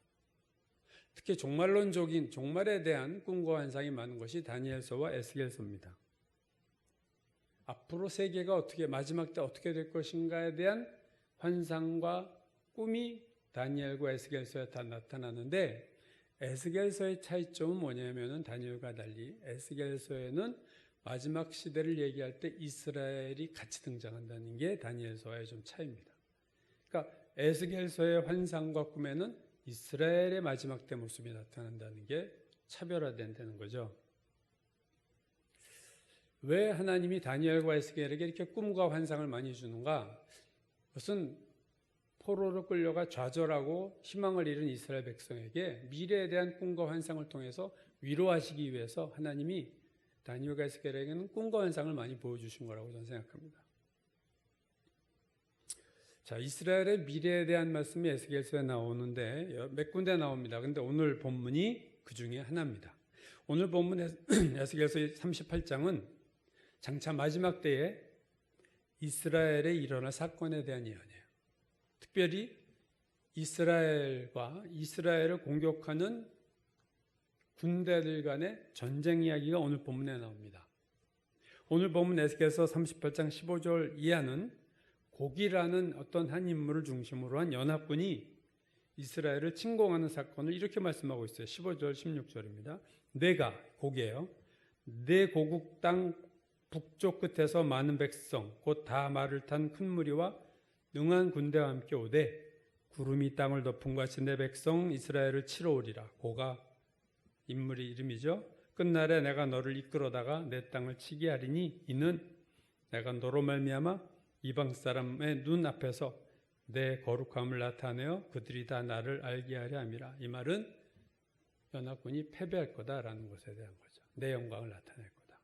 특히 종말론적인 종말에 대한 꿈과 환상이 많은 것이 다니엘서와 에스겔서입니다. 앞으로 세계가 마지막 때 어떻게 될 것인가에 대한 환상과 꿈이 다니엘과 에스겔서에 다 나타나는데, 에스겔서의 차이점은 뭐냐면은 다니엘과 달리 에스겔서에는 마지막 시대를 얘기할 때 이스라엘이 같이 등장한다는 게 다니엘서와의 좀 차이입니다. 그러니까 에스겔서의 환상과 꿈에는 이스라엘의 마지막 때 모습이 나타난다는 게 차별화된다는 거죠. 왜 하나님이 다니엘과 에스겔에게 이렇게 꿈과 환상을 많이 주는가? 그것은 포로로 끌려가 좌절하고 희망을 잃은 이스라엘 백성에게 미래에 대한 꿈과 환상을 통해서 위로하시기 위해서 하나님이 다니엘과 에스겔에게는 꿈과 환상을 많이 보여주신 거라고 저는 생각합니다. 자, 이스라엘의 미래에 대한 말씀이 에스겔서에 나오는데 몇 군데 나옵니다. 근데 오늘 본문이 그 중에 하나입니다. 오늘 본문 에스겔서 38장은 장차 마지막 때에 이스라엘에 일어날 사건에 대한 예언이에요. 특별히 이스라엘과 이스라엘을 공격하는 군대들 간의 전쟁 이야기가 오늘 본문에 나옵니다. 오늘 본문 에스겔서 38장 15절 이하는 곡이라는 어떤 한 인물을 중심으로 한 연합군이 이스라엘을 침공하는 사건을 이렇게 말씀하고 있어요. 15절 16절입니다. 내가, 곡이에요. 내 고국 땅 북쪽 끝에서 많은 백성 곧 다 말을 탄 큰 무리와 능한 군대와 함께 오되 구름이 땅을 덮은 같이 내 백성 이스라엘을 치러 오리라. 고가 인물의 이름이죠. 끝날에 내가 너를 이끌어다가 내 땅을 치게 하리니 이는 내가 너로 말미암아 이방 사람의 눈 앞에서 내 거룩함을 나타내어 그들이 다 나를 알게 하려 함이라. 이 말은 연합군이 패배할 거다라는 것에 대한 거죠. 내 영광을 나타낼 거다.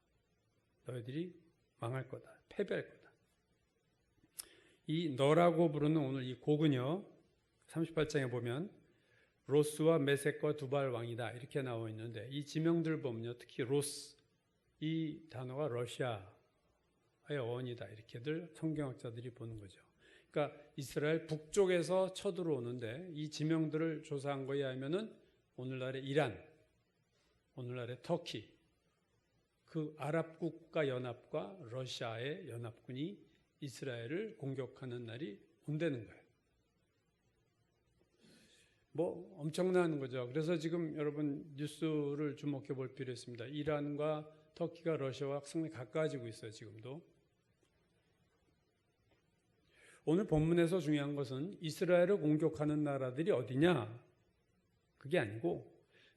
너희들이 망할 거다. 패배할 거다. 이 너라고 부르는 오늘 이 곡은요, 38장에 보면 로스와 메섹과 두발 왕이다 이렇게 나와 있는데, 이 지명들 보면요, 특히 로스, 이 단어가 러시아의 어원이다 이렇게들 성경학자들이 보는 거죠. 그러니까 이스라엘 북쪽에서 쳐들어오는데, 이 지명들을 조사한 거에 하면은 오늘날의 이란, 오늘날의 터키, 그 아랍 국가 연합과 러시아의 연합군이 이스라엘을 공격하는 날이 온다는 거예요. 뭐 엄청난 거죠. 그래서 지금 여러분 뉴스를 주목해 볼 필요 있습니다. 이란과 터키가 러시아와 상당히 가까워지고 있어요. 지금도. 오늘 본문에서 중요한 것은 이스라엘을 공격하는 나라들이 어디냐? 그게 아니고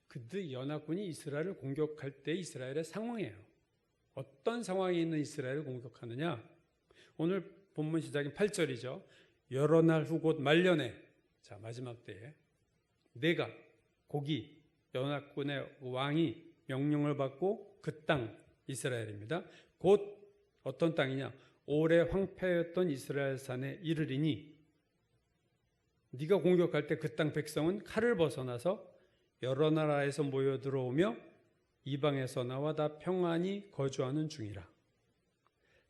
그들 연합군이 이스라엘을 공격할 때 이스라엘의 상황이에요. 어떤 상황에 있는 이스라엘을 공격하느냐? 오늘 본문 시작인 8절이죠. 여러 날 후 곧 말년에, 자 마지막 때에 내가 고기 연합군의 왕이 명령을 받고 그 땅 이스라엘입니다. 곧 어떤 땅이냐? 오래 황폐였던 이스라엘 산에 이르리니, 네가 공격할 때 그 땅 백성은 칼을 벗어나서 여러 나라에서 모여 들어오며 이방에서 나와 다 평안히 거주하는 중이라.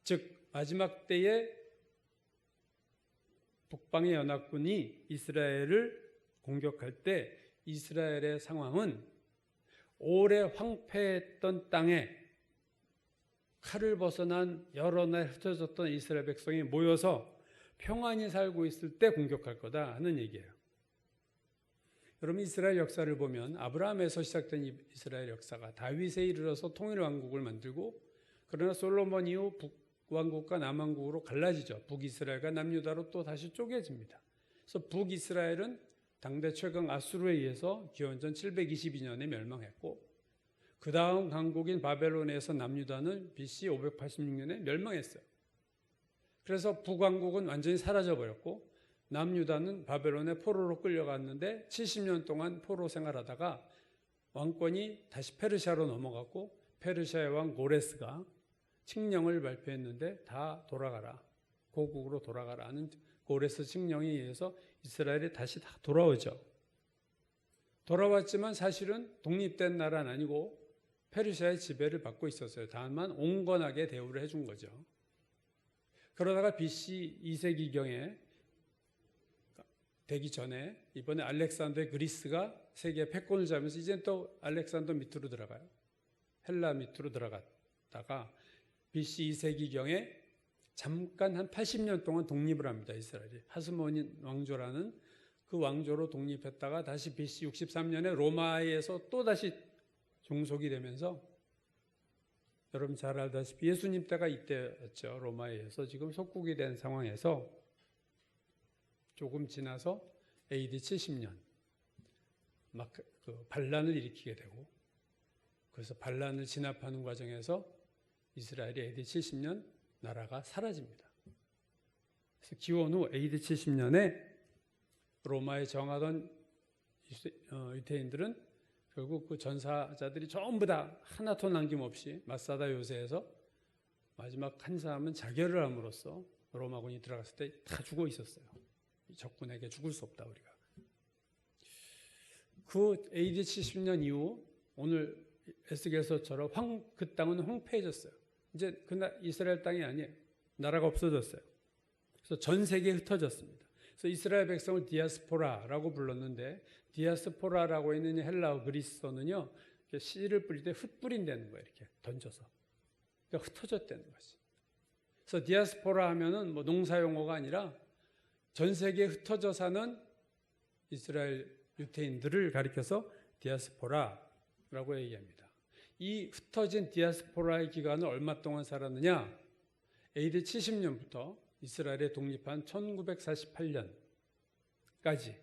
즉 마지막 때에 북방의 연합군이 이스라엘을 공격할 때 이스라엘의 상황은 오래 황폐했던 땅에 칼을 벗어난 여러 날 흩어졌던 이스라엘 백성이 모여서 평안히 살고 있을 때 공격할 거다 하는 얘기예요. 여러분 이스라엘 역사를 보면 아브라함에서 시작된 이스라엘 역사가 다윗에 이르러서 통일 왕국을 만들고, 그러나 솔로몬 이후 북왕국과 남왕국으로 갈라지죠. 북이스라엘과 남유다로 또 다시 쪼개집니다. 그래서 북이스라엘은 당대 최강 아수르에 의해서 기원전 722년에 멸망했고, 그 다음 강국인 바벨론에서 남유다는 BC 586년에 멸망했어요. 그래서 북왕국은 완전히 사라져버렸고, 남유다는 바벨론의 포로로 끌려갔는데 70년 동안 포로 생활하다가 왕권이 다시 페르시아로 넘어갔고, 페르시아의 왕 고레스가 칙령을 발표했는데 다 돌아가라, 고국으로 돌아가라 하는 고레스 칙령에 의해서 이스라엘이 다시 다 돌아오죠. 돌아왔지만 사실은 독립된 나라는 아니고 페르시아의 지배를 받고 있었어요. 다만 온건하게 대우를 해준 거죠. 그러다가 BC 2세기경에 되기 전에 이번에 알렉산더의 그리스가 세계 패권을 잡으면서 이제 또 알렉산더 밑으로 들어가요. 헬라 밑으로 들어갔다가 BC 2세기경에 잠깐 한 80년 동안 독립을 합니다. 이스라엘이. 하스모닌 왕조라는 그 왕조로 독립했다가 다시 BC 63년에 로마에서 또 다시 종속이 되면서, 여러분 잘 알다시피 예수님 때가 이때였죠. 로마에 의해서 지금 속국이 된 상황에서 조금 지나서 AD 70년 막 그 반란을 일으키게 되고, 그래서 반란을 진압하는 과정에서 이스라엘이 AD 70년 나라가 사라집니다. 그래서 기원 후 AD 70년에 로마에 정하던 유대인들은 결국 그 전사자들이 전부 다 하나도 남김없이 마사다 요새에서 마지막 한 사람은 자결을 함으로써 로마군이 들어갔을 때 다 죽어 있었어요. 적군에게 죽을 수 없다 우리가. 그 AD 70년 이후 오늘 에스겔서처럼 그 땅은 황폐해졌어요. 이제 그날 이스라엘 땅이 아니에요. 나라가 없어졌어요. 그래서 전 세계에 흩어졌습니다. 그래서 이스라엘 백성을 디아스포라라고 불렀는데, 디아스포라라고 있는 헬라어 그리스어는요, 씨를 뿌릴 때 흩뿌린다는 거예요. 이렇게 던져서. 그러니까 흩어졌다는 거지. 그래서 디아스포라 하면은 뭐 농사용어가 아니라 전 세계에 흩어져 사는 이스라엘 유대인들을 가리켜서 디아스포라라고 얘기합니다. 이 흩어진 디아스포라의 기간을 얼마 동안 살았느냐? AD 70년부터 이스라엘에 독립한 1948년까지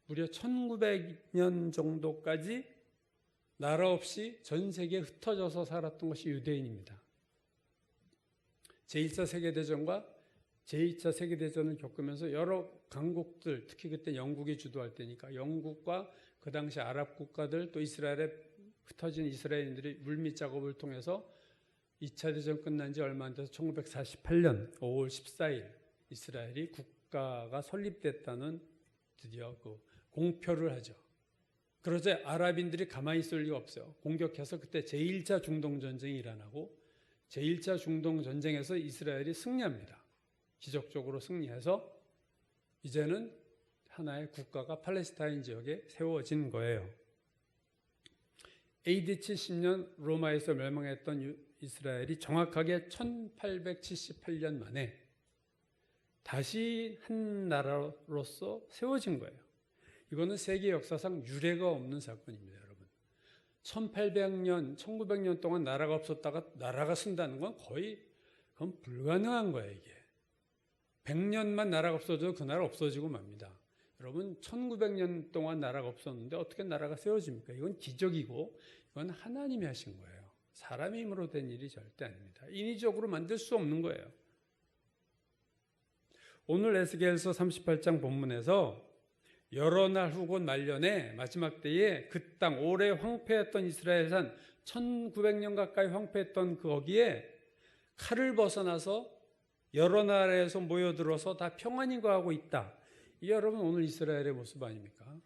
무려 1900년 정도까지 나라 없이 전 세계에 흩어져서 살았던 것이 유대인입니다. 제1차 세계대전과 제2차 세계대전을 겪으면서 여러 강국들, 특히 그때 영국이 주도할 때니까 영국과 그 당시 아랍 국가들 또 이스라엘에 흩어진 이스라엘인들이 물밑 작업을 통해서 2차 대전 끝난 지 얼마 안 돼서 1948년 5월 14일 이스라엘이 국가가 설립됐다는 드디어 그 공표를 하죠. 그러자 아랍인들이 가만히 있을 리가 없어요. 공격해서 그때 제1차 중동전쟁이 일어나고 제1차 중동전쟁에서 이스라엘이 승리합니다. 기적적으로 승리해서 이제는 하나의 국가가 팔레스타인 지역에 세워진 거예요. AD 70년 로마에서 멸망했던 이스라엘이 정확하게 1878년 만에 다시 한 나라로서 세워진 거예요. 이거는 세계 역사상 유례가 없는 사건입니다, 여러분. 1800년, 1900년 동안 나라가 없었다가 나라가 쓴다는 건 거의 그건 불가능한 거예요, 이게. 100년만 나라가 없어져도 그 나라 없어지고 맙니다. 여러분, 1900년 동안 나라가 없었는데 어떻게 나라가 세워집니까? 이건 기적이고 이건 하나님이 하신 거예요. 사람의 힘으로 된 일이 절대 아닙니다. 인위적으로 만들 수 없는 거예요. 오늘 에스겔서 38장 본문에서 여러 날 후 곧 말년에 마지막 때에 그 땅 오래 황폐했던 이스라엘 산 1900년 가까이 황폐했던 거기에 칼을 벗어나서 여러 나라에서 모여들어서 다 평안히 거하고 있다. 이 여러분 오늘 이스라엘의 모습 아닙니까?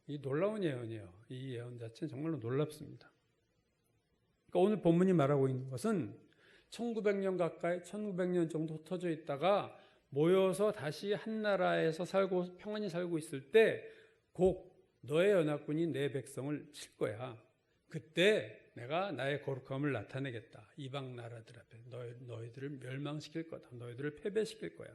이 놀라운 예언이에요. 이 예언 자체는 정말로 놀랍습니다. 그러니까 오늘 본문이 말하고 있는 것은 1900년 가까이 1900년 정도 흩어져 있다가 모여서 다시 한 나라에서 살고 평안히 살고 있을 때 곧 너의 연합군이 내 백성을 칠 거야. 그때 내가 나의 거룩함을 나타내겠다. 이방 나라들 앞에 너희들을 멸망시킬 거다. 너희들을 패배시킬 거야.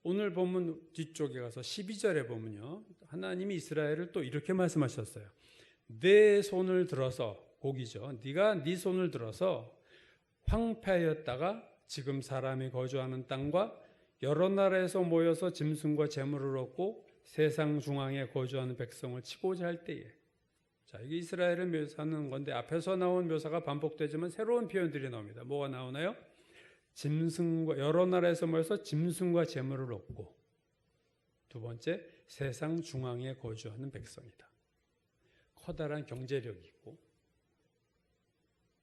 오늘 본문 뒤쪽에 가서 12절에 보면요. 하나님이 이스라엘을 또 이렇게 말씀하셨어요. 내 손을 들어서, 곡이죠. 네가 네 손을 들어서 황폐하였다가 지금 사람이 거주하는 땅과 여러 나라에서 모여서 짐승과 재물을 얻고 세상 중앙에 거주하는 백성을 치고자 할 때에, 자, 이게 이스라엘을 묘사하는 건데 앞에서 나온 묘사가 반복되지만 새로운 표현들이 나옵니다. 뭐가 나오나요? 짐승과 여러 나라에서 모여서 짐승과 재물을 얻고, 두 번째 세상 중앙에 거주하는 백성이다. 커다란 경제력이 있고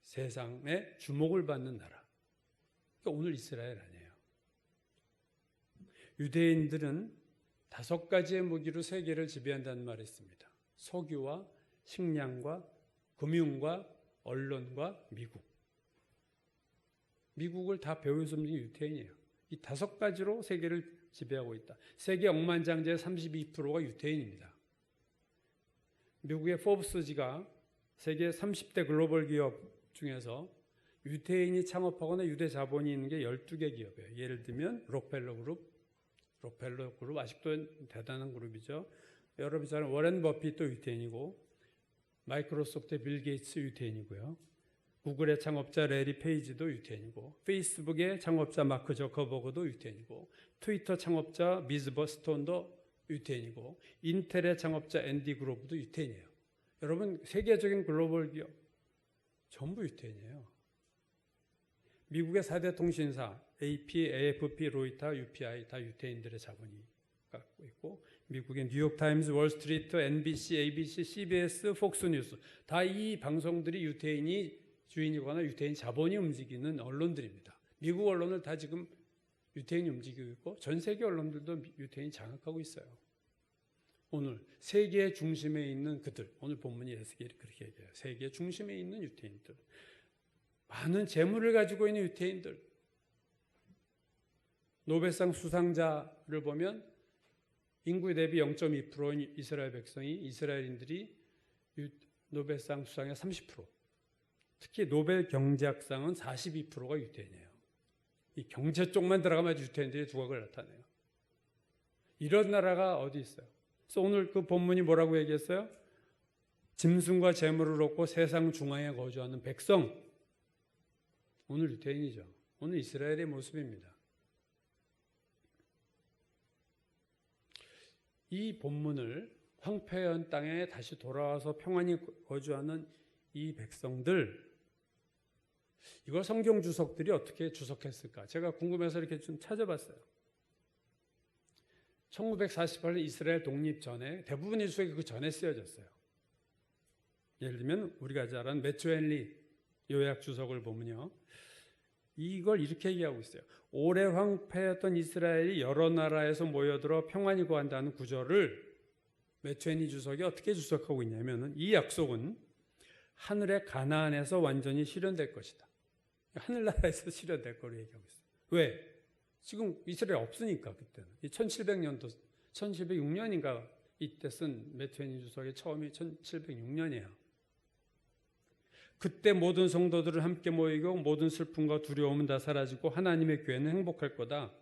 세상에 주목을 받는 나라. 그러니까 오늘 이스라엘 아니에요. 유대인들은 5가지의 무기로 세계를 지배한다는 말이 있습니다. 석유와 식량과 금융과 언론과 미국. 미국을 다 배후에서 움직인 유태인이에요. 이 5가지로 세계를 지배하고 있다. 세계 억만장자의 32%가 유태인입니다. 미국의 포브스지가 세계 30대 글로벌 기업 중에서 유태인이 창업하거나 유대 자본이 있는 게 12개 기업이에요. 예를 들면 록펠러 그룹 아직도 대단한 그룹이죠. 여러분이 잘 아는 워렌 버핏도 유태인이고, 마이크로소프트의 빌 게이츠 유태인이고요. 구글의 창업자 레리 페이지도 유태인이고, 페이스북의 창업자 마크 저커버그도 유태인이고, 트위터 창업자 미즈 버스톤도 유태인이고, 인텔의 창업자 앤디 그로브도 유태인이에요. 여러분, 세계적인 글로벌 기업 전부 유태인이에요. 미국의 4대 통신사 AP, AFP, 로이터, UPI 다 유태인들의 자본이 갖고 있고, 미국의 뉴욕타임스, 월스트리트, NBC, ABC, CBS, 폭스뉴스 다 이 방송들이 유태인이 주인이거나 유태인 자본이 움직이는 언론들입니다. 미국 언론을 다 지금 유태인이 움직이고 있고 전 세계 언론들도 유태인이 장악하고 있어요. 오늘 세계의 중심에 있는 그들, 오늘 본문이 에스겔이 그렇게 얘기해요. 세계의 중심에 있는 유태인들, 많은 재물을 가지고 있는 유태인들. 노벨상 수상자를 보면 인구 대비 0.2%인 이스라엘 백성이, 이스라엘인들이 노벨상 수상의 30%, 특히 노벨 경제학상은 42%가 유태인이에요. 이 경제 쪽만 들어가면 유태인들의 두각을 나타내요. 이런 나라가 어디 있어요? 그래서 오늘 그 본문이 뭐라고 얘기했어요? 짐승과 재물을 얻고 세상 중앙에 거주하는 백성. 오늘 유태인이죠. 오늘 이스라엘의 모습입니다. 이 본문을 황폐한 땅에 다시 돌아와서 평안히 거주하는 이 백성들, 이걸 성경 주석들이 어떻게 주석했을까? 제가 궁금해서 이렇게 좀 찾아봤어요. 1948년 이스라엘 독립 전에 대부분의 주석이 그 전에 쓰여졌어요. 예를 들면 우리가 잘 아는 매튜 헨리 요약 주석을 보면요, 이걸 이렇게 얘기하고 있어요. 오래 황폐했던 이스라엘이 여러 나라에서 모여들어 평안히 거한다는 구절을 매튜 헨리 주석이 어떻게 주석하고 있냐면, 이 약속은 하늘의 가나안에서 완전히 실현될 것이다. 하늘나라에서 실현될 거로 얘기하고 있어요. 왜? 지금 이스라엘 없으니까. 그때는 1700년도 1706년인가 이때 쓴 매튜 헨리 주석의 처음이 1706년이에요. 그때 모든 성도들은 함께 모이고 모든 슬픔과 두려움은 다 사라지고 하나님의 교회는 행복할 거다.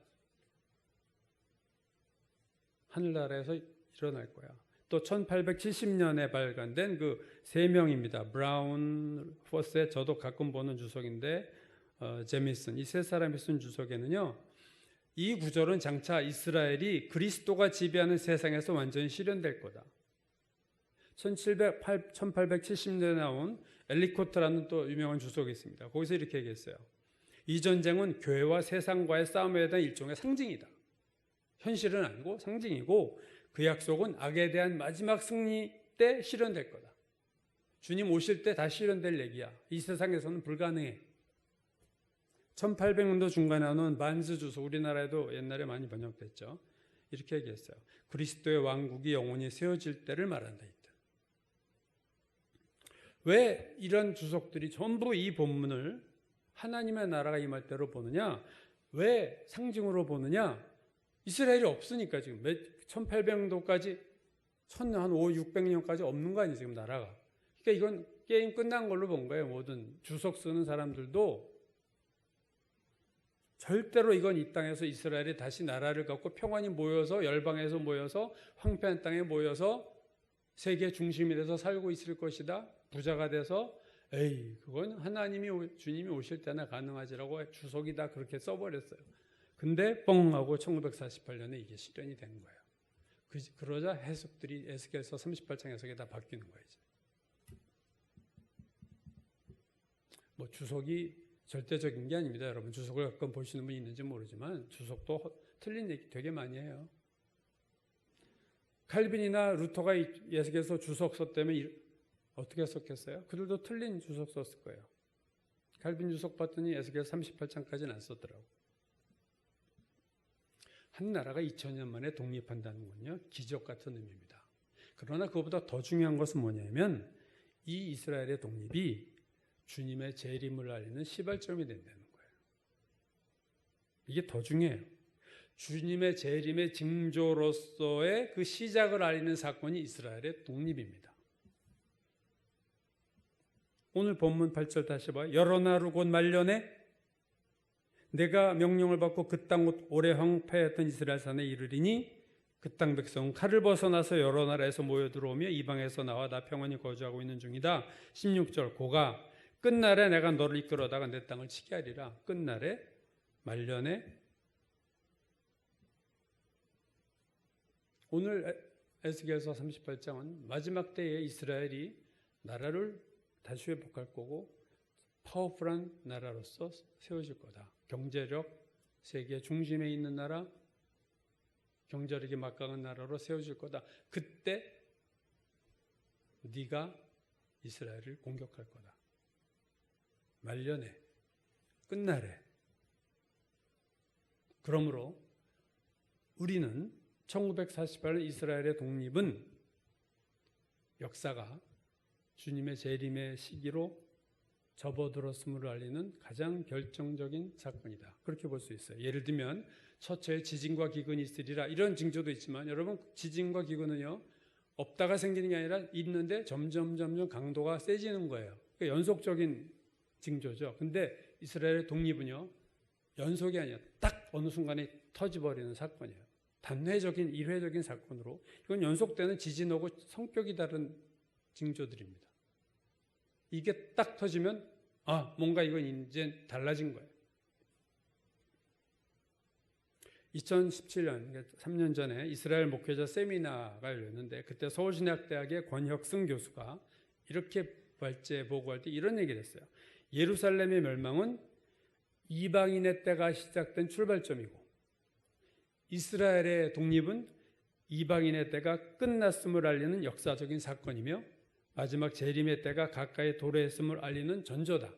하늘나라에서 일어날 거야. 또 1870년에 발간된 그 세 명입니다. 브라운, 포셋, 저도 가끔 보는 주석인데 제미슨, 이 세 사람이 쓴 주석에는요, 이 구절은 장차 이스라엘이 그리스도가 지배하는 세상에서 완전히 실현될 거다. 1870년에 나온 엘리코트라는 또 유명한 주석이 있습니다. 거기서 이렇게 얘기했어요. 이 전쟁은 교회와 세상과의 싸움에 대한 일종의 상징이다. 현실은 아니고 상징이고, 그 약속은 악에 대한 마지막 승리 때 실현될 거다. 주님 오실 때 다 실현될 얘기야. 이 세상에서는 불가능해. 1800년도 중간에 나온 반스 주석, 우리나라에도 옛날에 많이 번역됐죠. 이렇게 얘기했어요. 그리스도의 왕국이 영원히 세워질 때를 말한다. 왜 이런 주석들이 전부 이 본문을 하나님의 나라가 임할 때로 보느냐? 왜 상징으로 보느냐? 이스라엘이 없으니까. 지금 1800년도까지 한 600년까지 없는 거 아니에요, 지금 나라가. 그러니까 이건 게임 끝난 걸로 본 거예요. 모든 주석 쓰는 사람들도 절대로 이건 이 땅에서 이스라엘이 다시 나라를 갖고 평안히 모여서, 열방에서 모여서 황폐한 땅에 모여서 세계 중심이 돼서 살고 있을 것이다. 부자가 돼서, 에이, 그건 하나님이, 주님이 오실 때나 가능하지라고 주석이 다 그렇게 써버렸어요. 근데 뻥 하고 1948년에 이게 실현이 된 거예요. 그러자 해석들이 에스겔서 38장 해석이 다 바뀌는 거예요. 이제. 뭐 주석이 절대적인 게 아닙니다. 여러분, 주석을 가끔 보시는 분이 있는지 모르지만 주석도 틀린 얘기 되게 많이 해요. 칼빈이나 루터가 에스겔서 주석 썼다면 어떻게 썼겠어요? 그들도 틀린 주석 썼을 거예요. 칼빈 주석 봤더니 에스겔 38장까지는 안 썼더라고. 한 나라가 2000년 만에 독립한다는 건요, 기적 같은 의미입니다. 그러나 그것보다 더 중요한 것은 뭐냐면, 이 이스라엘의 독립이 주님의 재림을 알리는 시발점이 된다는 거예요. 이게 더 중요해요. 주님의 재림의 징조로서의 그 시작을 알리는 사건이 이스라엘의 독립입니다. 오늘 본문 8절 다시 봐요. 여러 나루 곧 말년에 내가 명령을 받고 그 땅 오래 황폐했던 이스라엘 산에 이르리니 그 땅 백성은 칼을 벗어나서 여러 나라에서 모여 들어오며 이방에서 나와 나 평안히 거주하고 있는 중이다. 16절 고가 끝날에 내가 너를 이끌어다가 내 땅을 치게 하리라. 끝날에, 말년에. 오늘 에스겔서 38장은 마지막 때에 이스라엘이 나라를 다시 회복할 거고 파워풀한 나라로서 세워질 거다. 경제력, 세계 중심에 있는 나라, 경제력이 막강한 나라로 세워질 거다. 그때 네가 이스라엘을 공격할 거다. 말년에, 끝날에. 그러므로 우리는 1948년 이스라엘의 독립은 역사가 주님의 재림의 시기로 접어들었음을 알리는 가장 결정적인 사건이다. 그렇게 볼 수 있어요. 예를 들면 처처에 지진과 기근이 있으리라, 이런 징조도 있지만, 여러분, 지진과 기근은요, 없다가 생기는 게 아니라 있는데 점점 강도가 세지는 거예요. 그러니까 연속적인 징조죠. 근데 이스라엘의 독립은요, 연속이 아니라 딱 어느 순간에 터져버리는 사건이에요. 단회적인, 일회적인 사건으로, 이건 연속되는 지진하고 성격이 다른 징조들입니다. 이게 딱 터지면 뭔가 이건 이제 달라진 거예요. 2017년, 3년 전에 이스라엘 목회자 세미나가 열렸는데 그때 서울신학대학의 권혁승 교수가 이렇게 발제 보고할 때 이런 얘기를 했어요. 예루살렘의 멸망은 이방인의 때가 시작된 출발점이고 이스라엘의 독립은 이방인의 때가 끝났음을 알리는 역사적인 사건이며 마지막 재림의 때가 가까이 도래했음을 알리는 전조다.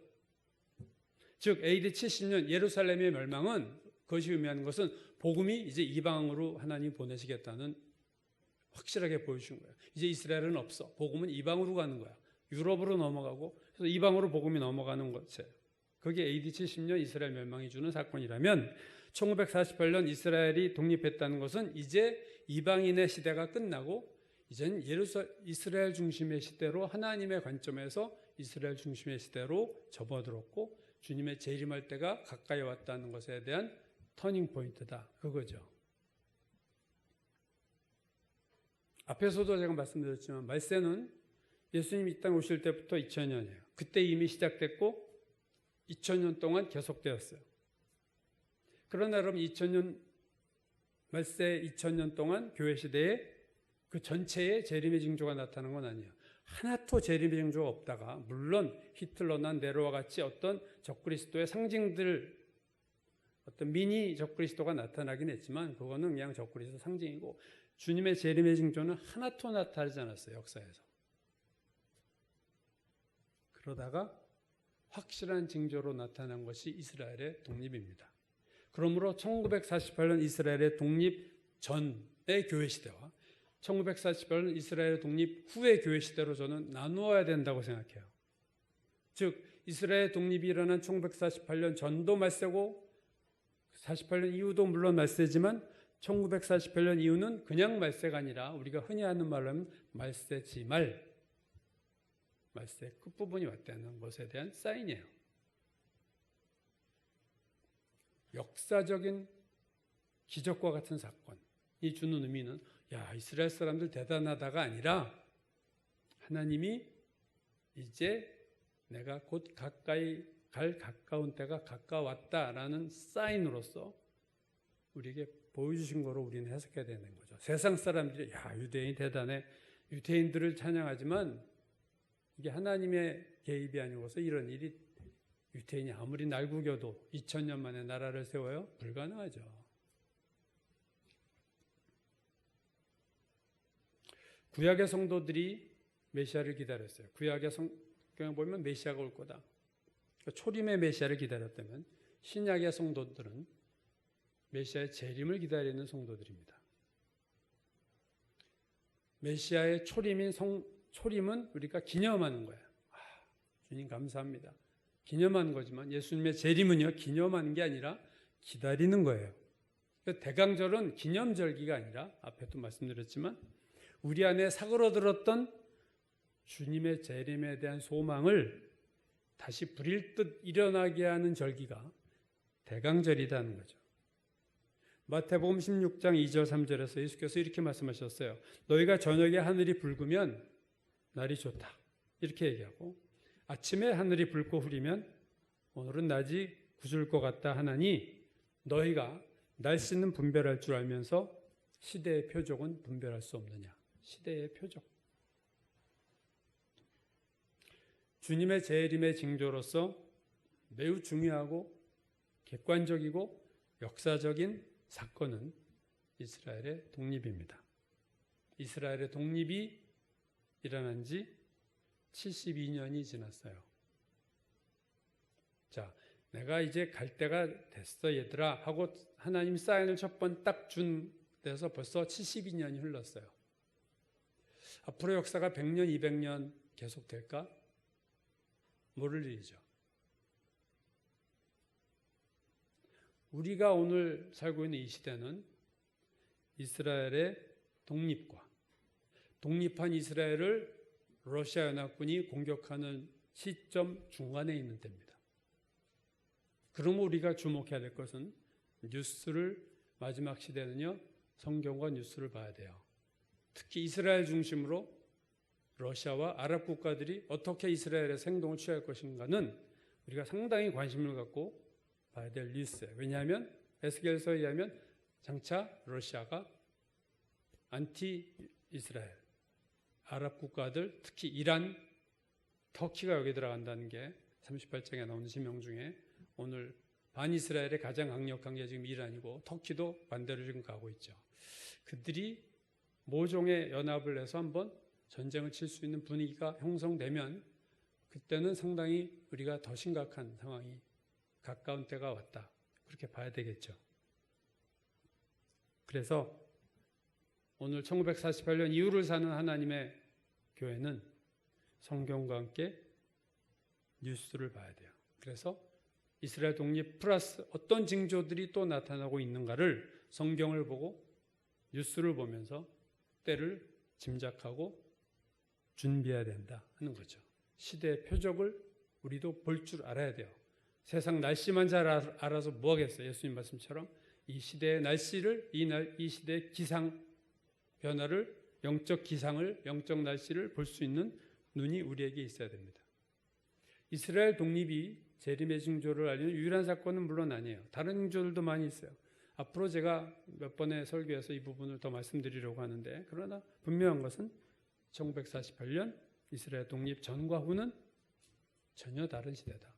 즉 AD 70년 예루살렘의 멸망은 그것이 의미하는 것은 복음이 이제 이방으로 하나님 보내시겠다는 확실하게 보여주신 거예요. 이제 이스라엘은 없어. 복음은 이방으로 가는 거야. 유럽으로 넘어가고 그래서 이방으로 복음이 넘어가는 것이에요. 그게 AD 70년 이스라엘 멸망이 주는 사건이라면 1948년 이스라엘이 독립했다는 것은 이제 이방인의 시대가 끝나고 이제는 이스라엘 중심의 시대로 하나님의 관점에서 이스라엘 중심의 시대로 접어들었고 주님의 재림할 때가 가까이 왔다는 것에 대한 터닝 포인트다. 그거죠. 앞에서도 제가 말씀드렸지만 말세는 예수님 이 땅에 오실 때부터 2000년이에요. 그때 이미 시작됐고 2000년 동안 계속되었어요. 그러나 여러분 2000년 말세 2000년 동안 교회 시대에 그 전체에 재림의 징조가 나타난 건 아니에요. 하나도 재림의 징조가 없다가 물론 히틀러나 네로와 같이 어떤 적그리스도의 상징들 어떤 미니 적그리스도가 나타나긴 했지만 그거는 그냥 적그리스도 상징이고 주님의 재림의 징조는 하나도 나타나지 않았어요. 역사에서. 그러다가 확실한 징조로 나타난 것이 이스라엘의 독립입니다. 그러므로 1948년 이스라엘의 독립 전의 교회 시대와 1948년 이스라엘 독립 후의 교회 시대로 저는 나누어야 된다고 생각해요. 즉 이스라엘 독립이 일어난 1948년 전도 말세고 48년 이후도 물론 말세지만 1948년 이후는 그냥 말세가 아니라 우리가 흔히 하는 말로 하면 말세지말 말세 끝부분이 왔다는 것에 대한 사인이에요. 역사적인 기적과 같은 사건이 주는 의미는 야 이스라엘 사람들 대단하다가 아니라 하나님이 이제 내가 곧 가까이 갈 가까운 때가 가까웠다라는 사인으로서 우리에게 보여주신 거로 우리는 해석해야 되는 거죠. 세상 사람들이 야 유대인이 대단해 유대인들을 찬양하지만 이게 하나님의 개입이 아니고서 이런 일이 유대인이 아무리 날구겨도 2000년 만에 나라를 세워요? 불가능하죠. 구약의 성도들이 메시아를 기다렸어요. 구약의 성경에 보면 메시아가 올 거다. 초림의 메시아를 기다렸다면 신약의 성도들은 메시아의 재림을 기다리는 성도들입니다. 메시아의 초림은 우리가 기념하는 거예요. 주님 감사합니다. 기념하는 거지만 예수님의 재림은요 기념하는 게 아니라 기다리는 거예요. 대강절은 기념절기가 아니라 앞에도 말씀드렸지만 우리 안에 사그러들었던 주님의 재림에 대한 소망을 다시 불일 듯 일어나게 하는 절기가 대강절이라는 거죠. 마태복음 16장 2절 3절에서 예수께서 이렇게 말씀하셨어요. 너희가 저녁에 하늘이 붉으면 날이 좋다. 이렇게 얘기하고 아침에 하늘이 붉고 흐리면 오늘은 낮이 굳을 것 같다 하나니 너희가 날씨는 분별할 줄 알면서 시대의 표적은 분별할 수 없느냐. 시대의 표적. 주님의 재림의 징조로서 매우 중요하고 객관적이고 역사적인 사건은 이스라엘의 독립입니다. 이스라엘의 독립이 일어난 지 72년이 지났어요. 자, 내가 이제 갈 때가 됐어 얘들아 하고 하나님 사인을 첫 번 딱 준 데서 벌써 72년이 흘렀어요. 앞으로 역사가 100년, 200년 계속될까? 모를 일이죠. 우리가 오늘 살고 있는 이 시대는 이스라엘의 독립과 독립한 이스라엘을 러시아 연합군이 공격하는 시점 중간에 있는 때입니다. 그러면 우리가 주목해야 될 것은 뉴스를 마지막 시대는요 성경과 뉴스를 봐야 돼요. 특히 이스라엘 중심으로 러시아와 아랍 국가들이 어떻게 이스라엘의 행동을 취할 것인가는 우리가 상당히 관심을 갖고 봐야 될 뉴스예요. 왜냐하면 에스겔서에 의하면 장차 러시아가 안티 이스라엘 아랍 국가들, 특히 이란, 터키가 여기 들어간다는 게 38장에 나오는 지명 중에 오늘 반이스라엘의 가장 강력한 게 지금 이란이고 터키도 반대로 지금 가고 있죠. 그들이 모종의 연합을 해서 한번 전쟁을 칠 수 있는 분위기가 형성되면 그때는 상당히 우리가 더 심각한 상황이 가까운 때가 왔다. 그렇게 봐야 되겠죠. 그래서 오늘 1948년 이후를 사는 하나님의 교회는 성경과 함께 뉴스를 봐야 돼요. 그래서 이스라엘 독립 플러스 어떤 징조들이 또 나타나고 있는가를 성경을 보고 뉴스를 보면서 때를 짐작하고 준비해야 된다 하는 거죠. 시대의 표적을 우리도 볼 줄 알아야 돼요. 세상 날씨만 잘 알아서 뭐 하겠어요. 예수님 말씀처럼 이 시대의 날씨를 이 시대의 기상 변화를 영적 기상을 영적 날씨를 볼 수 있는 눈이 우리에게 있어야 됩니다. 이스라엘 독립이 재림의 징조를 알리는 유일한 사건은 물론 아니에요. 다른 징조들도 많이 있어요. 앞으로 제가 몇 번의 설교에서 이 부분을 더 말씀드리려고 하는데 그러나 분명한 것은 1948년 이스라엘 독립 전과 후는 전혀 다른 시대다.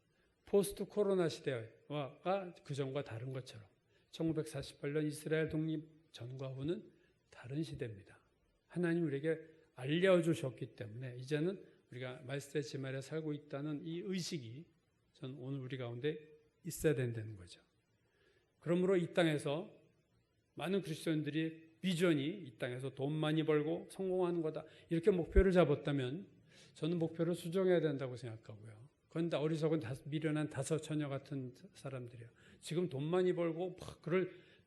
포스트 코로나 시대가 그 전과 다른 것처럼 1948년 이스라엘 독립 전과 후는 다른 시대입니다. 하나님 우리에게 알려주셨기 때문에 이제는 우리가 말세 지말에 살고 있다는 이 의식이 전 오늘 우리 가운데 있어야 된다는 거죠. 그러므로 이 땅에서 많은 그리스도인들이 비전이 이 땅에서 돈 많이 벌고 성공하는 거다 이렇게 목표를 잡았다면 저는 목표를 수정해야 된다고 생각하고요. 그건 다 어리석은 미련한 다섯 처녀 같은 사람들이에요. 지금 돈 많이 벌고 막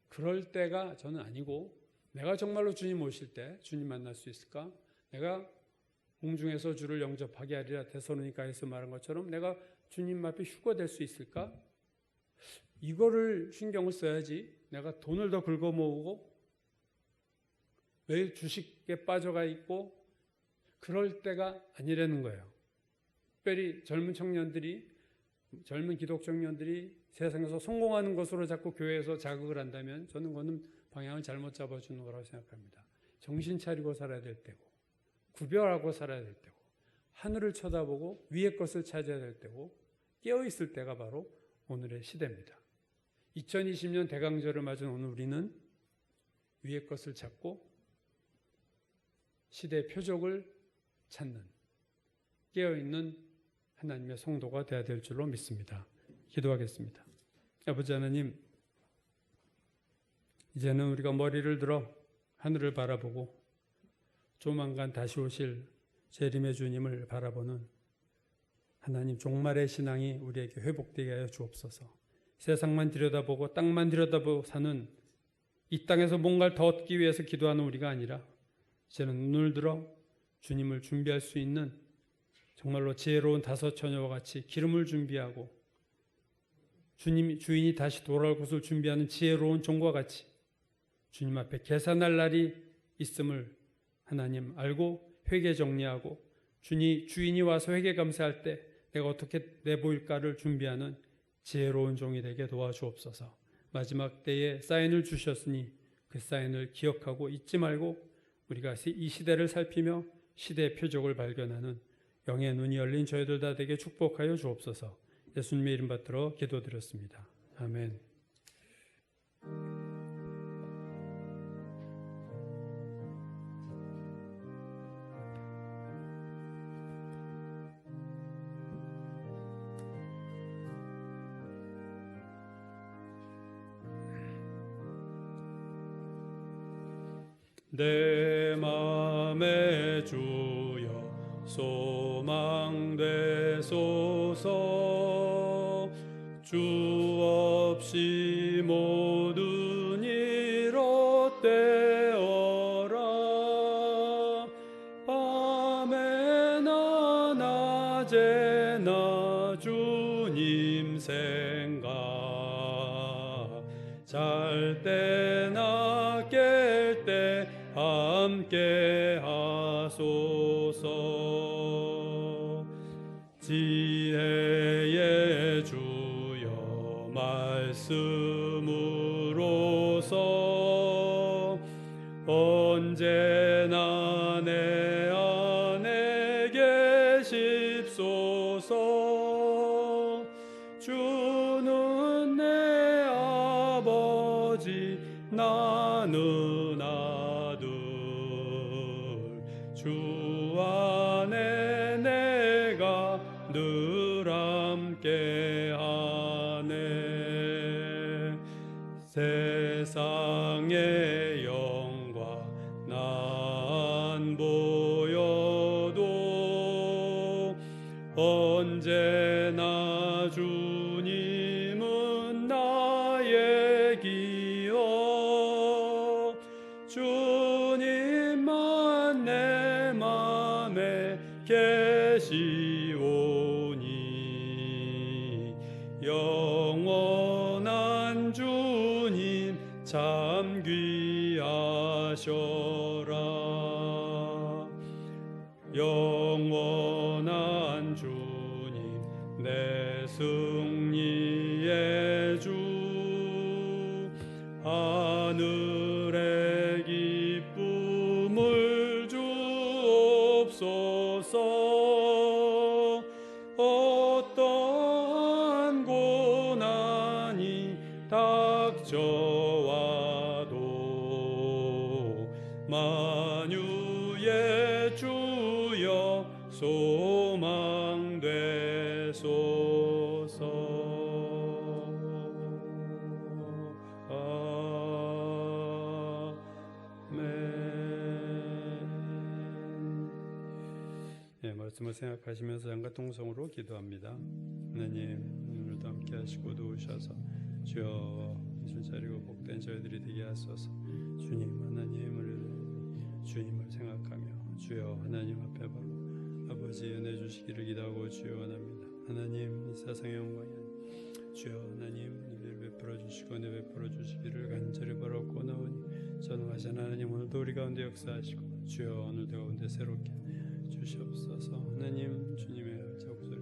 그럴 때가 저는 아니고 내가 정말로 주님 오실 때 주님 만날 수 있을까? 내가 공중에서 주를 영접하게 하리라 데살로니가에서 말한 것처럼 내가 주님 앞에 휴거 될 수 있을까? 이거를 신경을 써야지 내가 돈을 더 긁어 모으고 매일 주식에 빠져가 있고 그럴 때가 아니라는 거예요. 특별히 젊은 기독 청년들이 세상에서 성공하는 것으로 자꾸 교회에서 자극을 한다면 저는 그거는 방향을 잘못 잡아주는 거라고 생각합니다. 정신 차리고 살아야 될 때고 구별하고 살아야 될 때고 하늘을 쳐다보고 위의 것을 찾아야 될 때고 깨어있을 때가 바로 오늘의 시대입니다. 2020년 대강절을 맞은 오늘 우리는 위의 것을 찾고 시대의 표적을 찾는 깨어있는 하나님의 성도가 되어야 될 줄로 믿습니다. 기도하겠습니다. 아버지 하나님, 이제는 우리가 머리를 들어 하늘을 바라보고 조만간 다시 오실 재림의 주님을 바라보는 하나님 종말의 신앙이 우리에게 회복되게 하여 주옵소서. 세상만 들여다보고 땅만 들여다보고 사는 이 땅에서 뭔가를 더 얻기 위해서 기도하는 우리가 아니라 이제는 눈을 들어 주님을 준비할 수 있는 정말로 지혜로운 다섯 처녀와 같이 기름을 준비하고 주인이 다시 돌아올 것을 준비하는 지혜로운 종과 같이 주님 앞에 계산할 날이 있음을 하나님 알고 회개 정리하고 주인이 와서 회개 감사할 때 내가 어떻게 내보일까를 준비하는 지혜로운 종이 되게 도와주옵소서. 마지막 때에 사인을 주셨으니 그 사인을 기억하고 잊지 말고 우리가 이 시대를 살피며 시대의 표적을 발견하는 영의 눈이 열린 저희들 다 되게 축복하여 주옵소서. 예수님의 이름 받들어 기도드렸습니다. 아멘. 내 맘에 주여 소망 되소서. 주 없이 모든 일 헛되어라. 밤에나 낮에나 주님 생각, 잘 때나 깰 때 함께 하소서. 지혜의 주여 말씀으로서 언제나 내 안에 계십소서. 주는 내 아버지 나는 아들. 주 안에 내가 늘 함께하네. 세상의 영광 난 보여도 언제나 주님은 나의 기억. 주님만 내 맘에 계시오니 영원한 주님 참 귀하셔라. 영원한 주님 내 승리의 주. 하늘의 기쁨을 주옵소서. 어떠한 고난이 닥쳐와도 만유의 주여 소망되소서. 말씀을 생각하시면서 양가 통성으로 기도합니다. 하나님, 오늘도 함께 하시고 도우셔서 주여 예수 자리고 복된 저희들이 되게 하소서. 주님 하나님을 주님을 생각하며 주여 하나님 앞에 바로 아버지 은혜 주시기를 기도하고 주여 원합니다. 하나님 이 세상의 영광이 주여 하나님 은혜를 베풀어 주시고 은혜 베풀어 주시기를 간절히 바라고 나오니 전능하신 하나님 오늘도 우리 가운데 역사하시고 주여 오늘도 가운데 새롭게 주시옵소서. 하나님 주님의 목소리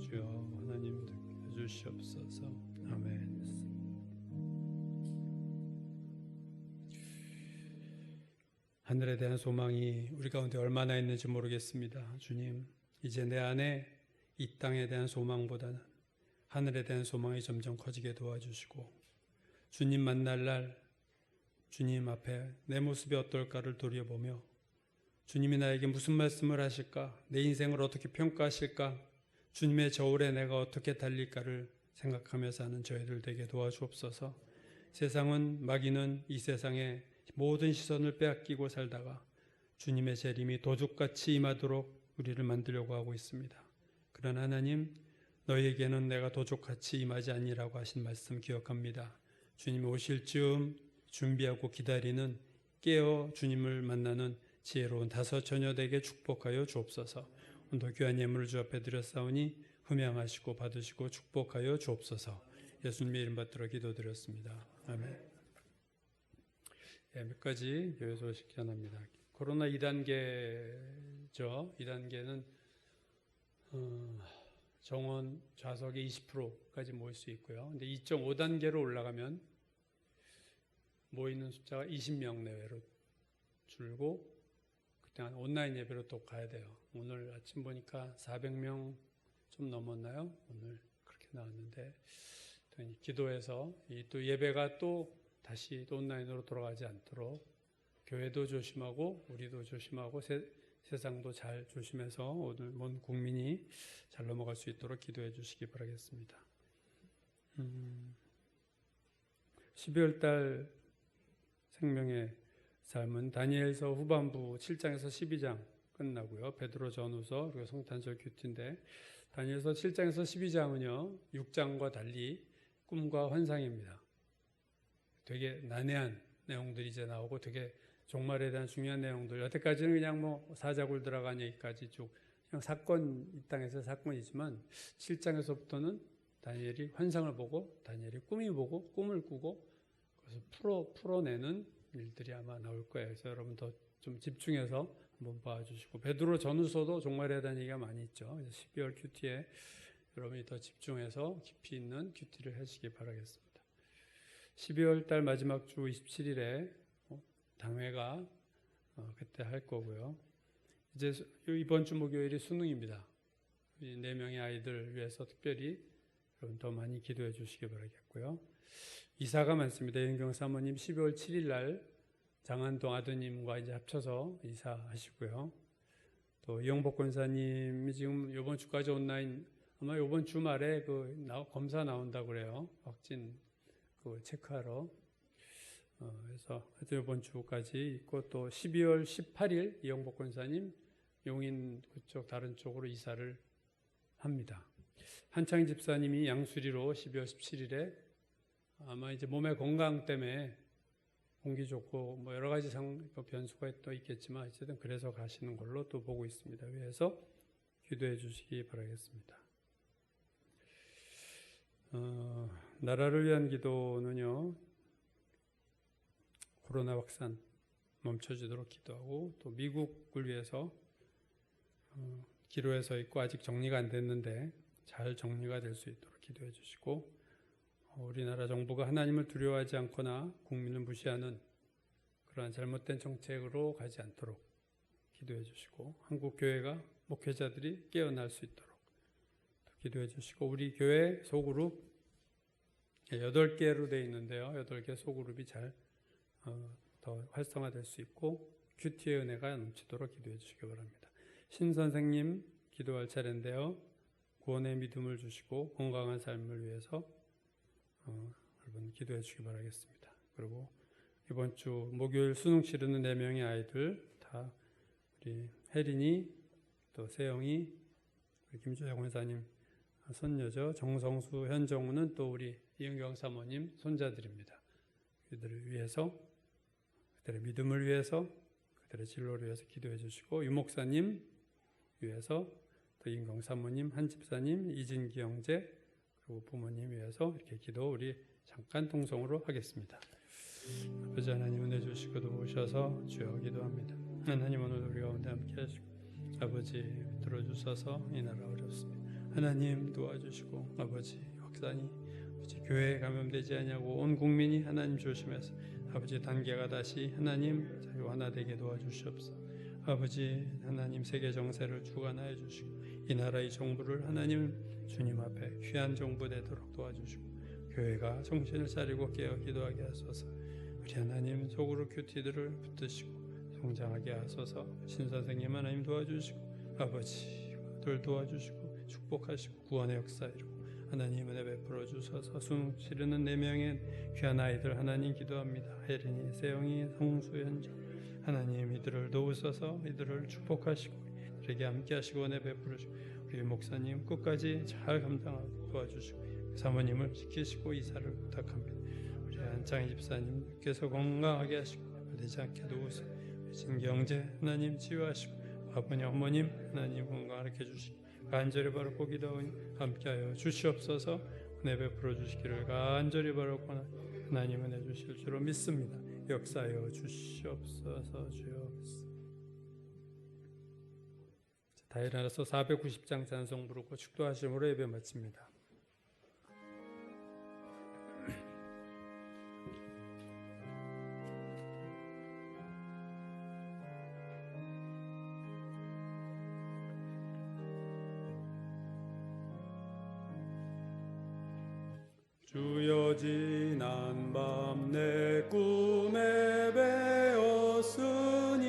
주여 하나님 듣게 주시옵소서. 아멘. 하늘에 대한 소망이 우리 가운데 얼마나 있는지 모르겠습니다. 주님, 이제 내 안에 이 땅에 대한 소망보다는 하늘에 대한 소망이 점점 커지게 도와주시고 주님 만날 날 주님 앞에 내 모습이 어떨까를 돌아보며 주님이 나에게 무슨 말씀을 하실까? 내 인생을 어떻게 평가하실까? 주님의 저울에 내가 어떻게 달릴까를 생각하며 사는 저희들 되게 도와주옵소서. 세상은 마귀는 이 세상에 모든 시선을 빼앗기고 살다가 주님의 재림이 도둑같이 임하도록 우리를 만들려고 하고 있습니다. 그러나 하나님, 너희에게는 내가 도둑같이 임하지 아니라고 하신 말씀 기억합니다. 주님이 오실 즈음 준비하고 기다리는 깨어 주님을 만나는 지혜로운 다섯 처녀에게 축복하여 주옵소서. 오늘도 귀한 예물을 주 앞에 드렸사오니 흠양하시고 받으시고 축복하여 주옵소서. 예수님의 이름 받들어 기도드렸습니다. 아멘. 몇 가지 교회 소식 전합니다. 코로나 2단계죠. 2단계는 정원 좌석의 20%까지 모일 수 있고요. 근데 2.5단계로 올라가면 모이는 숫자가 20명 내외로 줄고 그때 한 온라인 예배로 또 가야 돼요. 오늘 아침 보니까 400명 좀 넘었나요? 오늘 그렇게 나왔는데 기도해서 또 예배가 또 다시 또 온라인으로 돌아가지 않도록 교회도 조심하고 우리도 조심하고 세상도 잘 조심해서 오늘 온 국민이 잘 넘어갈 수 있도록 기도해 주시기 바라겠습니다. 12월 달 생명의 삶은 다니엘서 후반부 7장에서 12장 끝나고요. 베드로 전후서 그리고 성탄절 큐티인데 다니엘서 7장에서 12장은요. 6장과 달리 꿈과 환상입니다. 되게 난해한 내용들이 이제 나오고 되게 종말에 대한 중요한 내용들. 여태까지는 그냥 뭐 사자굴 들어간 얘기까지 쭉 그냥 사건 이 땅에서 사건이지만 7장에서부터는 다니엘이 환상을 보고 다니엘이 꿈이 보고 꿈을 꾸고 그래서 풀어내는 일들이 아마 나올 거예요. 그래서 여러분 더 좀 집중해서 한번 봐주시고 베드로 전후서도 종말에 대한 얘기가 많이 있죠. 그래서 12월 큐티에 여러분이 더 집중해서 깊이 있는 큐티를 하시기 바라겠습니다. 12월 달 마지막 주 27일에 당회가 그때 할 거고요. 이제 이번 주 목요일이 수능입니다. 이 4명의 아이들 위해서 특별히 여러분 더 많이 기도해 주시기 바라겠고요. 이사가 많습니다. 윤경 사모님 12월 7일 날 장안동 아드님과 이제 합쳐서 이사하시고요. 또 이영복 권사님이 지금 이번 주까지 온라인, 아마 이번 주말에 검사 나온다고 그래요. 확진 체크하러. 그래서 이번 주까지 있고, 또 12월 18일 이영복 권사님 용인 그쪽 다른 쪽으로 이사를 합니다. 한창 집사님이 양수리로 12월 17일에 아마 이제 몸의 건강 때문에 공기 좋고 뭐 여러 가지 변수가 또 있겠지만 어쨌든 그래서 가시는 걸로 또 보고 있습니다. 위해서 기도해 주시기 바라겠습니다. 나라를 위한 기도는요, 코로나 확산 멈춰지도록 기도하고, 또 미국을 위해서 기로에 서 있고 아직 정리가 안 됐는데 잘 정리가 될 수 있도록 기도해 주시고, 우리나라 정부가 하나님을 두려워하지 않거나 국민을 무시하는 그러한 잘못된 정책으로 가지 않도록 기도해 주시고, 한국 교회가 목회자들이 깨어날 수 있도록 기도해 주시고, 우리 교회 소그룹 8개로 되어 있는데요, 8개 소그룹이 잘 더 활성화될 수 있고 큐티의 은혜가 넘치도록 기도해 주시기 바랍니다. 신 선생님 기도할 차례인데요, 구원의 믿음을 주시고 건강한 삶을 위해서 여러분 기도해 주시기 바라겠습니다. 그리고 이번 주 목요일 수능 치르는 4명의 아이들 다 우리 혜린이, 또 세영이, 우리 김주영 권사님 손녀죠. 정성수, 현정우는 또 우리 이은경 사모님 손자들입니다. 그들을 위해서, 그들의 믿음을 위해서, 그들의 진로를 위해서 기도해 주시고, 유목사님 위해서, 또 이은경 사모님, 한 집사님, 이진기 형제, 그리고 부모님 위해서 이렇게 기도 우리 잠깐 통성으로 하겠습니다. 아버지 하나님 은혜 주시고 도우셔서 주여 기도합니다. 하나님 오늘 우리 가운데 함께 하시고 아버지 들어주셔서 이 나라 어렵습니다. 하나님 도와주시고 아버지 확산이 아버지 교회에 감염되지 않냐고 온 국민이 하나님 조심해서 아버지 단계가 다시 하나님 자유 하나 되게 도와주시옵소서. 아버지 하나님 세계 정세를 주관하여 주시고 이 나라의 정부를 하나님 주님 앞에 귀한 정부 되도록 도와주시고 교회가 정신을 차리고 깨어 기도하게 하소서. 우리 하나님 속으로 큐티들을 붙드시고 성장하게 하소서. 신선생님 하나님 도와주시고 아버지들 도와주시고 축복하시고 구원의 역사 이루고 하나님 은혜 베풀어 주셔서 수능 치르는 4명의 귀한 아이들 하나님 기도합니다. 혜린이, 세영이, 성수, 현정 하나님 이들을 도우셔서 이들을 축복하시고 이들에게 함께 하시고 은혜 베풀으시고 우리 목사님 끝까지 잘 감당하고 도와주시고 사모님을 지키시고 이사를 부탁합니다. 우리 한창희 집사님께서 건강하게 하시고 되지 않게 도우시고 진경제 하나님 치유하시고 아버님 어머님 하나님 건강하게 해주시고 간절히 바라고 기도하니 함께하여 주시옵소서. 은혜 베풀어 주시기를 간절히 바라고 하나님 은혜 주실 줄로 믿습니다. 역사하여 주시옵소서. 주여 다 일어나서 490장 찬송 부르고 축도하심으로 예배 마칩니다. 주여 지난 밤 내 꿈에 배었으니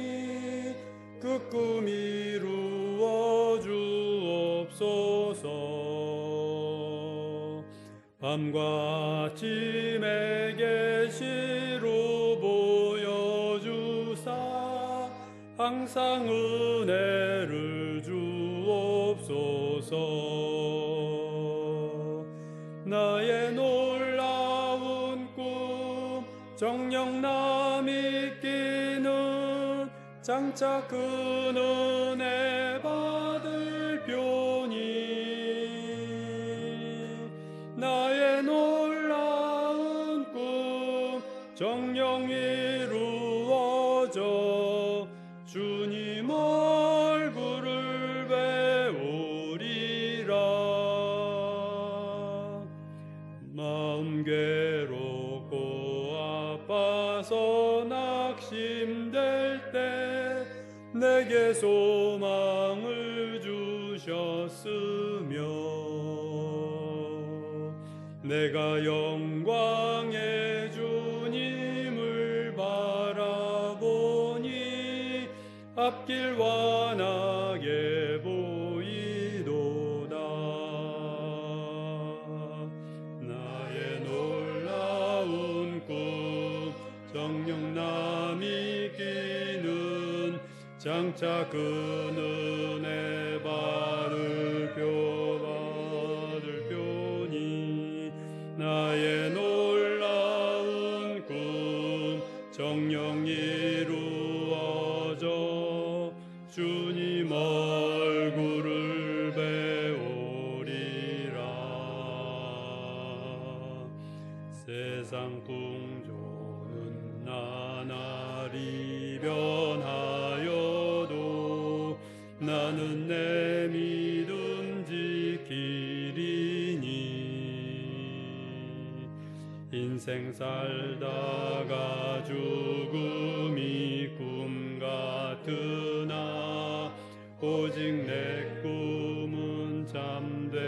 그 꿈 이루어 주옵소서. 밤과 아침에 계시로 보여주사 항상 은혜를 주옵소서. 나의 놀라운 꿈 정녕 남이 끼는 장차 그 은혜 받을 둀니 나의 놀라운 꿈 정녕 이루어져 주님 얼굴을 배우리라. 마음 괴롭고 아파서 낙심될 때 내게 소망을 주셨으며 내가 영광의 주님을 바라보니 앞길 환하게 보이도다. 나의 놀라운 꿈 정녕 남이 끼는 장차 그 은혜 받을 표니 나의 놀라운 꿈 정녕 이루어져 주님 얼굴을 배우리라. 세상 풍조는 나날이 변하여도 나는 내 믿음 지키리니 인생 살다가 죽음이 꿈 같으나 오직 내 꿈은 잠되리라.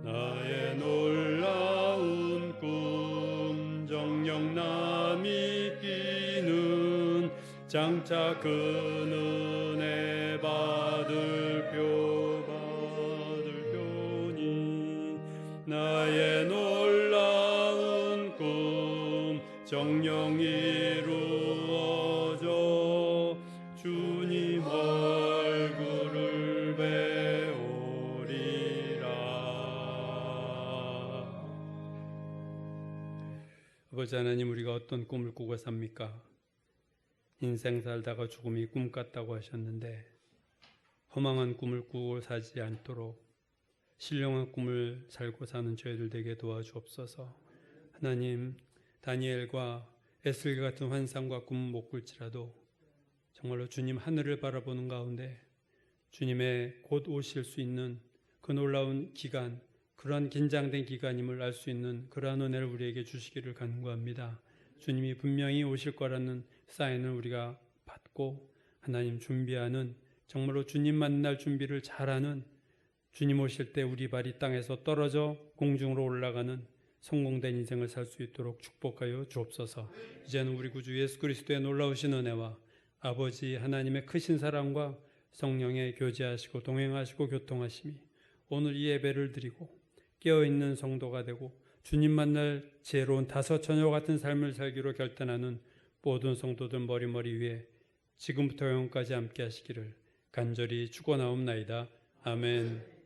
나의 놀라운 꿈 정녕 남이 끼는 장차 그 은혜 받을 표니 나의 놀라운 꿈 정녕 이루어져 주님 얼굴을 배우리라. 아버지 하나님, 우리가 어떤 꿈을 꾸고 삽니까? 인생 살다가 죽음이 꿈 같다고 하셨는데 허망한 꿈을 꾸고 사지 않도록 신령한 꿈을 살고 사는 저희들 되게 도와주옵소서. 하나님, 다니엘과 에스겔 같은 환상과 꿈은 못 꿀지라도 정말로 주님 하늘을 바라보는 가운데 주님의 곧 오실 수 있는 그 놀라운 기간, 그러한 긴장된 기간임을 알 수 있는 그러한 은혜를 우리에게 주시기를 간구합니다. 주님이 분명히 오실 거라는 사인을 우리가 받고 하나님 준비하는, 정말로 주님 만날 준비를 잘하는, 주님 오실 때 우리 발이 땅에서 떨어져 공중으로 올라가는 성공된 인생을 살 수 있도록 축복하여 주옵소서. 이제는 우리 구주 예수 그리스도의 놀라우신 은혜와 아버지 하나님의 크신 사랑과 성령의 교제하시고 동행하시고 교통하심이 오늘 이 예배를 드리고 깨어있는 성도가 되고 주님 만날 지혜로운 다섯 처녀 같은 삶을 살기로 결단하는 모든 성도들 머리 위에 지금부터 영원까지 함께 하시기를 간절히 축원하옵나이다. 아멘.